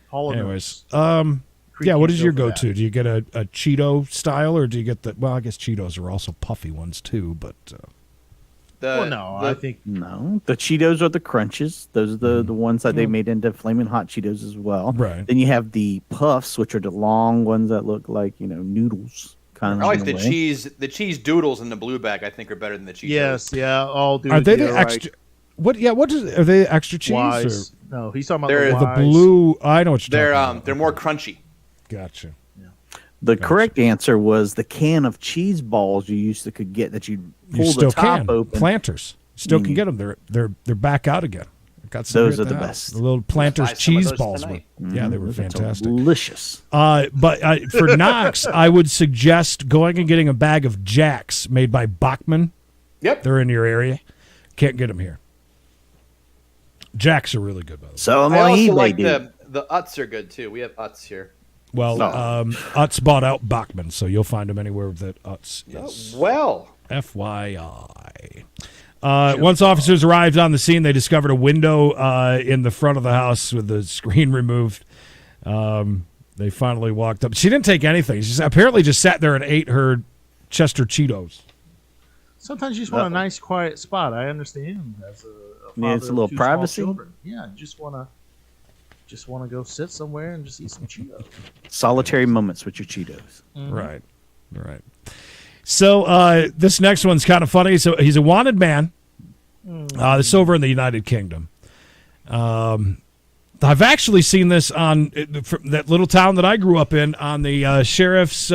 Hauling Anyways, ass. yeah, what is Creaky your go for go-to? Do you get a Cheeto style, or do you get the? Well, I guess Cheetos are also puffy ones too, but. I think no. The Cheetos are the crunches. Those are the ones that they made into flaming hot Cheetos as well. Right. Then you have the puffs, which are the long ones that look like noodles. Kind I of like the cheese. The cheese doodles in the blue bag, I think, are better than the cheese. Yes, yeah, all do. Are they the you're extra? right. What? Yeah, what is? Are they extra cheese? Wise. Or? No, he's talking about They're the The Wise. blue. I know what you're talking about. They're more crunchy. Gotcha. The correct answer was the can of cheese balls you used to could get that you pull You the still top can. open. Planters still can you- get them. They're back out again. I got some Those here are at the house. best. The little Planters Buy some of cheese those balls. tonight. Yeah, they were Those are fantastic. Delicious. But for Knox, I would suggest going and getting a bag of Jacks made by Bachman. Yep. They're in your area. Can't get them here. Jacks are really good, by the way. So I'm I on also eBay, like dude. the Utz are good too. We have Utz here. Well, Utz bought out Bachman, so you'll find them anywhere that Utz is. Well, FYI. Once officers arrived on the scene, they discovered a window in the front of the house with the screen removed. They finally walked up. She didn't take anything. She apparently just sat there and ate her Chester Cheetos. Sometimes you just want a nice, quiet spot. I understand. As a Yeah, it's father a little of two small privacy. children. Yeah, just want to go sit somewhere and just eat some Cheetos. Solitary moments with your Cheetos. Right. So this next one's kind of funny. So he's a wanted man. This is over in the United Kingdom. I've actually seen this on that little town that I grew up in on the sheriff's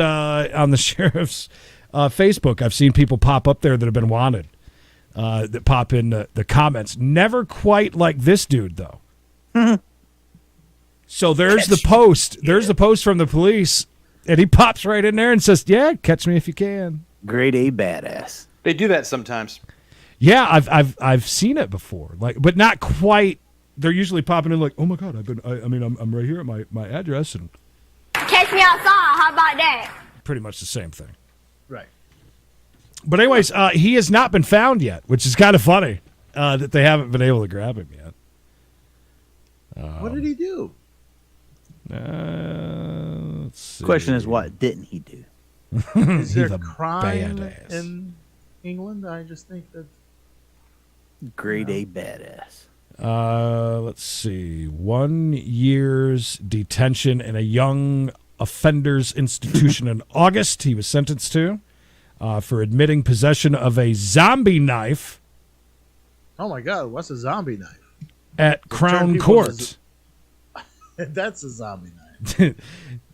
Facebook. I've seen people pop up there that have been wanted. That pop in the comments. Never quite like this dude though. So there's the post. There's the post from the police, and he pops right in there and says, "Yeah, catch me if you can." Grade A badass. they do that sometimes. Yeah, I've seen it before, like, but not quite. They're usually popping in like, "Oh my God, I'm right here at my address," and Catch me outside. How about that? pretty much the same thing. Right. But anyways, he has not been found yet, which is kind of funny that they haven't been able to grab him yet. What did he do? Let's see. Question is, what didn't he do? Is there He's a crime badass. in England? I just think that Grade A badass. Let's see. 1 year's detention in a young offenders institution in August. He was sentenced to for admitting possession of a zombie knife oh my God, what's a zombie knife? at Crown people Court. That's a zombie knife.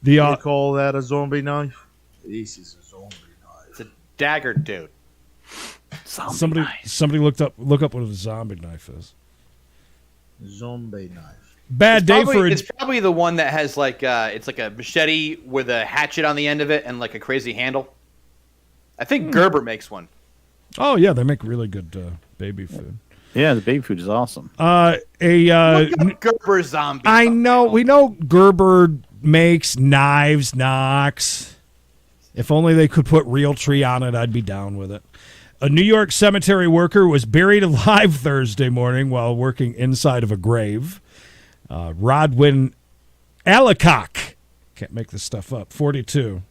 The You call that a zombie knife? This is a zombie knife. It's a dagger, dude. somebody look up what a zombie knife is. Zombie knife. Bad day for It's probably the one that has like it's like a machete with a hatchet on the end of it and like a crazy handle. I think Gerber makes one. Oh yeah, they make really good baby food. Yeah, the baby food is awesome. Look up Gerber zombie. I know. We know Gerber makes knives, Knox. If only they could put Realtree on it, I'd be down with it. A New York cemetery worker was buried alive Thursday morning while working inside of a grave. Rodwin Allicock, can't make this stuff up, 42,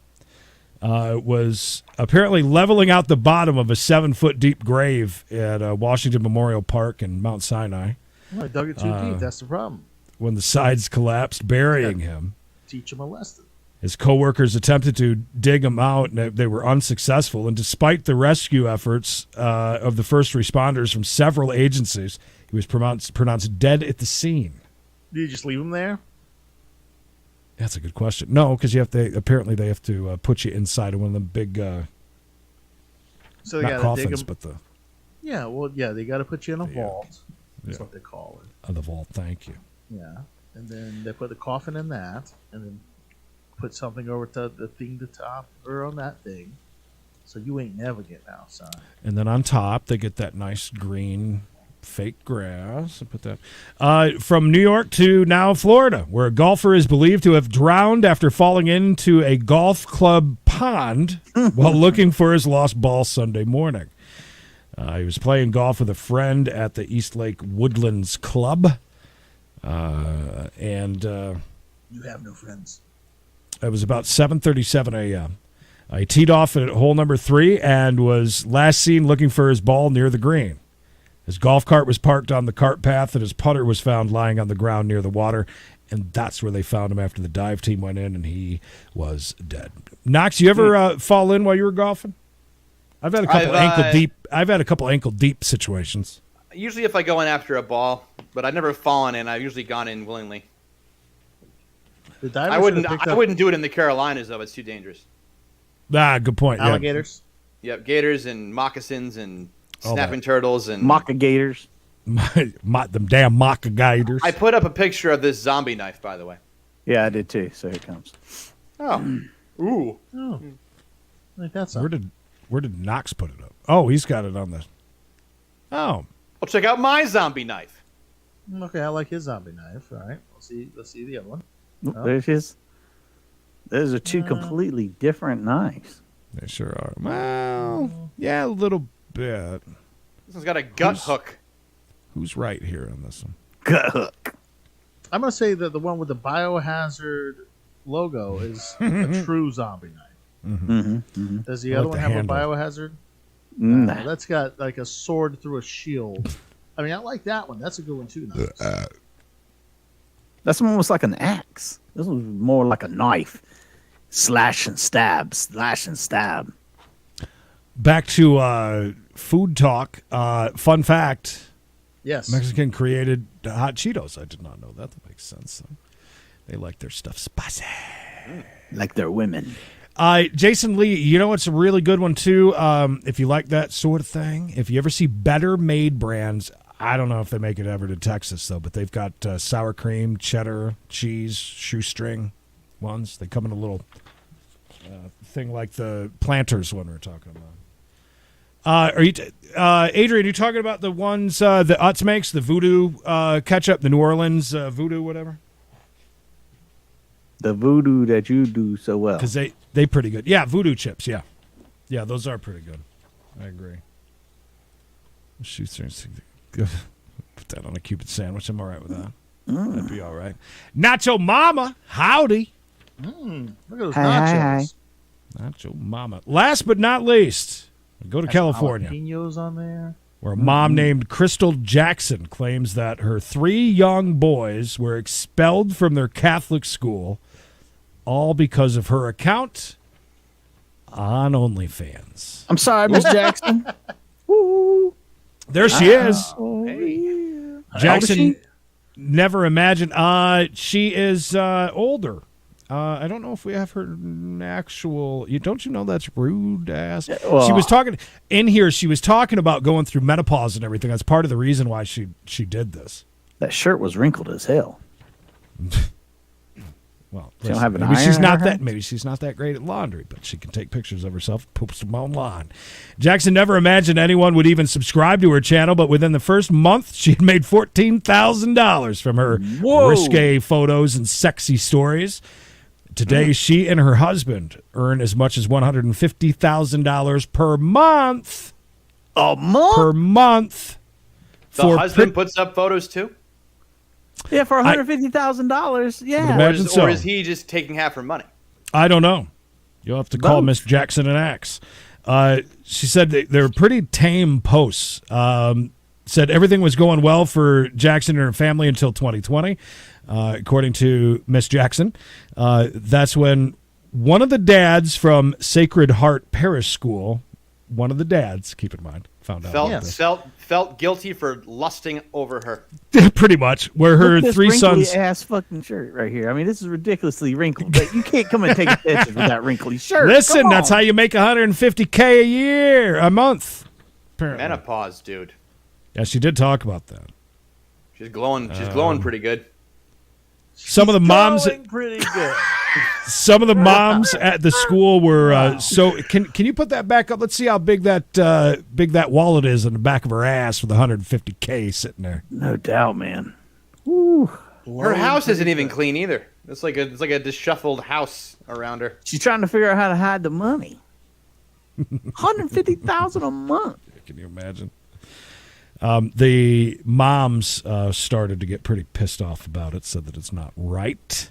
was apparently leveling out the bottom of a 7-foot deep grave at Washington Memorial Park in Mount Sinai Well, I dug it too deep. That's the problem. when the sides collapsed, burying him. Teach him a lesson. His coworkers attempted to dig him out, and they were unsuccessful. And despite the rescue efforts of the first responders from several agencies, he was pronounced dead at the scene. Did you just leave him there? That's a good question. No, because apparently they have to put you inside of one of them big So they not gotta dig coffins, him. but the Yeah, well, yeah, they got to put you in a vault. That's what they call it. the vault. Thank you. Yeah, and then they put the coffin in that, and then put something over to the thing to top or on that thing, so you ain't never getting outside. And then on top, they get that nice green fake grass and put that. From New York to now Florida, where a golfer is believed to have drowned after falling into a golf club pond while looking for his lost ball Sunday morning. He was playing golf with a friend at the East Lake Woodlands Club. And You have no friends. it was about 7:37 a.m. He teed off at hole number 3 and was last seen looking for his ball near the green. His golf cart was parked on the cart path, and his putter was found lying on the ground near the water. And that's where they found him after the dive team went in, and he was dead. Knox, you ever fall in while you were golfing? I've had a couple ankle deep. I've had a couple ankle deep situations. Usually, if I go in after a ball, but I've never fallen in. I've usually gone in willingly. I wouldn't do it in the Carolinas though. It's too dangerous. Good point. Alligators. Yep, gators and moccasins and snapping turtles and Mocka gators. Them damn mocka gators. I put up a picture of this zombie knife, by the way. Yeah, I did too. So here it comes. Oh, ooh. Oh, like that's where did Knox put it up? Oh, he's got it on the. Oh, well, check out my zombie knife. Okay, I like his zombie knife. All right, let's see the other one. Oh. There's his. Those are two completely different knives. They sure are. Well, yeah, a little bit. This one's got a gut hook. Who's right here on this one? Gut hook. I'm gonna say that the one with the Biohazard logo is a true zombie knife. Mm-hmm. Does the other one have handle. a Biohazard? Nah. That's got like a sword through a shield. I mean, I like that one. That's a good one too. Nice. That's almost like an axe. This one's more like a knife. Slash and stab. Back to food talk. Fun fact. Yes. Mexican created hot Cheetos. I did not know that. That makes sense. They like their stuff spicy. Like their women. Jason Lee, you know what's a really good one too? If you like that sort of thing, if you ever see Better Made brands, I don't know if they make it ever to Texas though, but they've got sour cream, cheddar, cheese, shoestring ones. They come in a little thing like the Planters one we're talking about. Adrian, you talking about the ones that Utz makes, the Voodoo ketchup, the New Orleans Voodoo, whatever? The voodoo that you do so well. Because they pretty good. Yeah, Voodoo chips, yeah. Yeah, those are pretty good. I agree. Put that on a Cupid sandwich. I'm all right with that. That'd be all right. Nacho Mama, howdy. Look at those nachos. Nacho Mama. Last but not least, go to California. Jalapenos on there. Where a mom named Crystal Jackson claims that her 3 young boys were expelled from their Catholic school, all because of her account on OnlyFans. I'm sorry, Miss Jackson. Woo. There she is. Hey. Jackson never imagined. She is older. I don't know if we have her actual. Don't you know that's rude ass? Well, she was talking in here. She was talking about going through menopause and everything. That's part of the reason why she did this. That shirt was wrinkled as hell. Well, she don't have an maybe iron she's in not her that. hands? Maybe she's not that great at laundry, but she can take pictures of herself, poops them online. Jackson never imagined anyone would even subscribe to her channel, but within the first month, she had made $14,000 from her risque photos and sexy stories. Today, she and her husband earn as much as $150,000 per month. A month? Per month. The husband puts up photos too? Yeah, for $150,000. Yeah. Or is he just taking half her money? I don't know. You'll have to call Miss Jackson and ask. She said they're pretty tame posts. Said everything was going well for Jackson and her family until 2020. According to Miss Jackson, that's when one of the dads from Sacred Heart Parish School, one of the dads, keep in mind, found out. Felt guilty for lusting over her. Pretty much, where her Look, 3 this sons. wrinkly ass fucking shirt right here. I mean, this is ridiculously wrinkled, but you can't come and take pictures with that wrinkly shirt. Listen, that's how you make $150K a month. Apparently. Menopause, dude. Yeah, she did talk about that. She's glowing. She's glowing pretty good. Some of the moms, pretty good. Some of the moms at the school were so. Can you put that back up? Let's see how big that wallet is in the back of her ass with $150K sitting there. No doubt, man. Woo. Her house isn't even clean either. It's like a disheveled house around her. She's trying to figure out how to hide the money. $150,000 a month. Can you imagine? The moms started to get pretty pissed off about it, said that it's not right.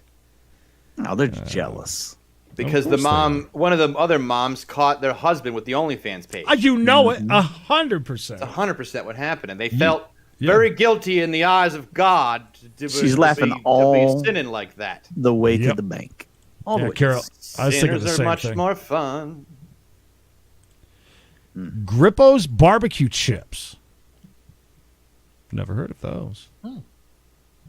No, they're jealous. Because one of the other moms caught their husband with the OnlyFans page. You know it, 100%. 100% what happened, and they felt very guilty in the eyes of God. She's laughing all to be sinning like that. The way to the bank. All the way. Carol, I was thinking the Sinners same are much thing. more fun. Grippo's barbecue chips. Never heard of those.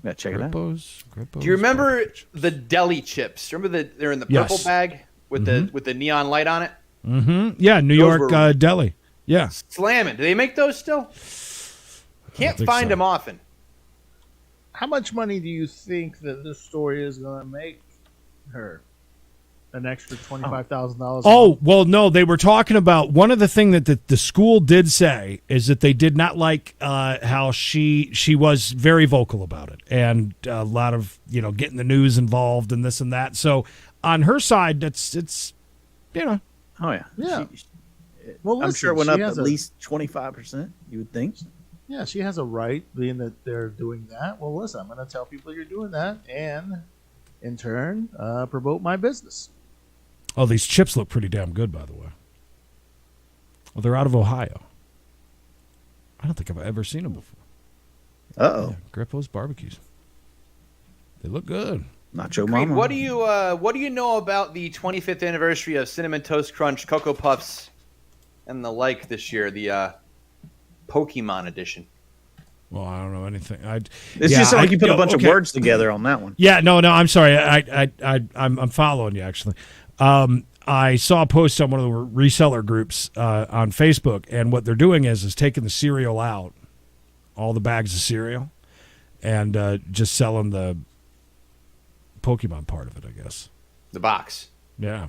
Yeah, check it out. Grippo's Do you remember the deli chips? Remember they're in the purple bag with the neon light on it? Mm-hmm. Yeah, New Those York were deli. Yeah. Slamming. Do they make those still? Can't find them often. How much money do you think that this story is going to make her? An extra $25,000. Oh, well, no, they were talking about one of the things that the school did say is that they did not like how she was very vocal about it and a lot of, getting the news involved and this and that. So on her side, it's. Oh, yeah. Yeah. Well, I'm sure it went up at least 25%, you would think. Yeah, she has a right, being that they're doing that. Well, listen, I'm going to tell people you're doing that and, in turn, promote my business. Oh, these chips look pretty damn good, by the way. Well, they're out of Ohio. I don't think I've ever seen them before. Uh-oh. Yeah, Grippo's barbecues. They look good. Nacho Creed, Mama. what do you know about the 25th anniversary of Cinnamon Toast Crunch, Cocoa Puffs, and the like this year? The Pokemon edition. Well, I don't know anything. It's just like you put a bunch of words together on that one. Yeah, no, I'm sorry. I'm following you actually. I saw a post on one of the reseller groups on Facebook, and what they're doing is taking the cereal out, all the bags of cereal, and just selling the Pokemon part of it, I guess. The box. Yeah,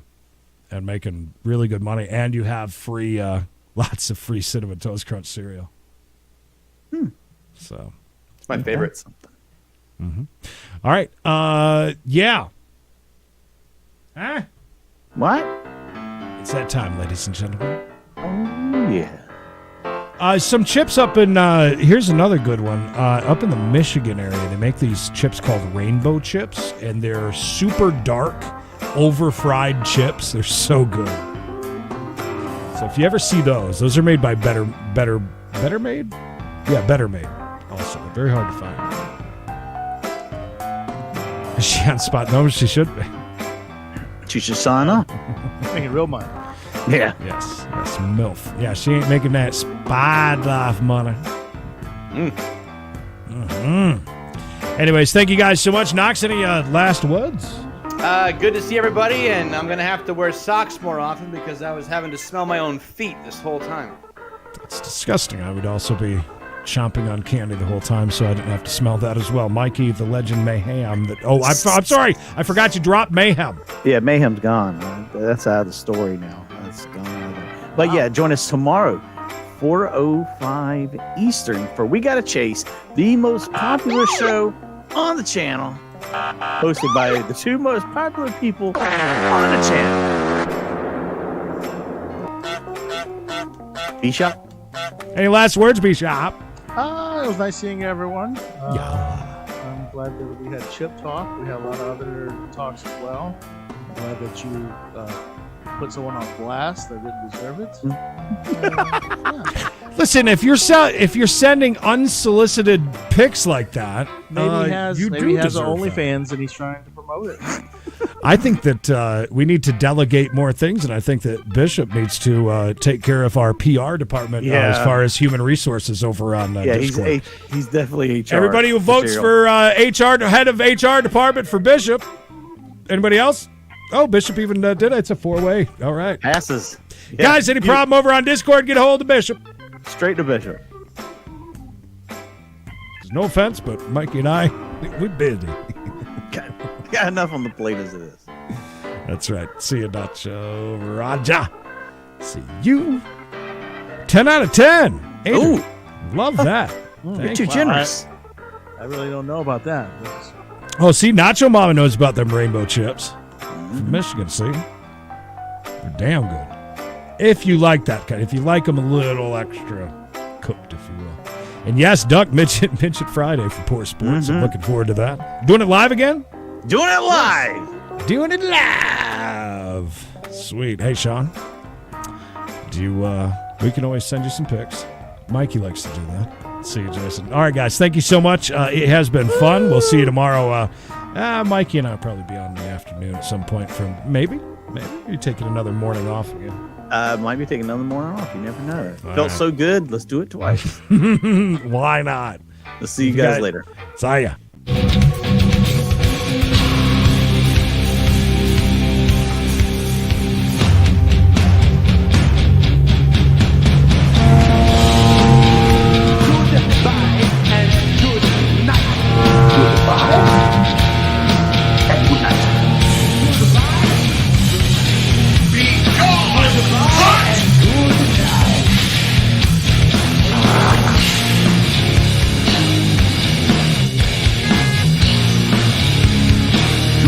and making really good money, and you have free, lots of free Cinnamon Toast Crunch cereal. So it's my favorite. Mm-hmm. All right. Yeah. Huh? What? It's that time, ladies and gentlemen. Oh, yeah. Some chips up in, here's another good one. Up in the Michigan area, they make these chips called rainbow chips, and they're super dark, over-fried chips. They're so good. So if you ever see those are made by Better Made? Yeah, Better Made. Also, very hard to find. Is she on spot? No, she should be. She should sign up. Making real money. Yeah. Yes, MILF. Yeah, she ain't making that spy life money. Anyways, thank you guys so much. Knox, any last words? Good to see everybody, and I'm going to have to wear socks more often because I was having to smell my own feet this whole time. It's disgusting. I would also be chomping on candy the whole time, so I didn't have to smell that as well. Mikey, the legend Mayhem. I'm sorry. I forgot you dropped Mayhem. Yeah, Mayhem's gone. That's out of the story now. That's gone. But yeah, join us tomorrow, 4:05 Eastern, for We Gotta Chase, the most popular show on the channel, hosted by the two most popular people on the channel. B-Shop? Any last words, B-Shop? It was nice seeing everyone. Yeah. I'm glad that we had chip talk. We had a lot of other talks as well. I'm glad that you put someone on blast that didn't deserve it. Listen, if you're sending unsolicited pics like that, maybe he has an OnlyFans and he's trying to promote it. I think that we need to delegate more things, and I think that Bishop needs to take care of our PR department as far as human resources over on Discord. He's definitely HR. Everybody who votes for HR, head of HR department for Bishop. Anybody else? Oh, Bishop even did it. It's a 4-way. All right. Passes. Yeah. Guys, any problem over on Discord, get a hold of Bishop. Straight to Bishop. No offense, but Mikey and I, we're busy. Got enough on the plate as it is. That's right. See you, Nacho Raja. See you. 10 out of 10. Ooh. Love that. You're too generous. I really don't know about that. Oh, see, Nacho Mama knows about them rainbow chips. From Michigan, see? They're damn good. If you like that kind, if you like them a little extra cooked, if you will. And yes, Duck, Mitch it Friday for Poor Sports. I'm looking forward to that. Doing it live again? Doing it live. Doing it live. Sweet. Hey, Sean. We can always send you some pics. Mikey likes to do that. See you, Jason. All right, guys. Thank you so much. It has been fun. We'll see you tomorrow. Mikey and I will probably be on in the afternoon at some point. Maybe you're taking another morning off again. Might be taking another morning off. You never know. Felt so good. Let's do it twice. Why not? Let's see you guys later. See ya.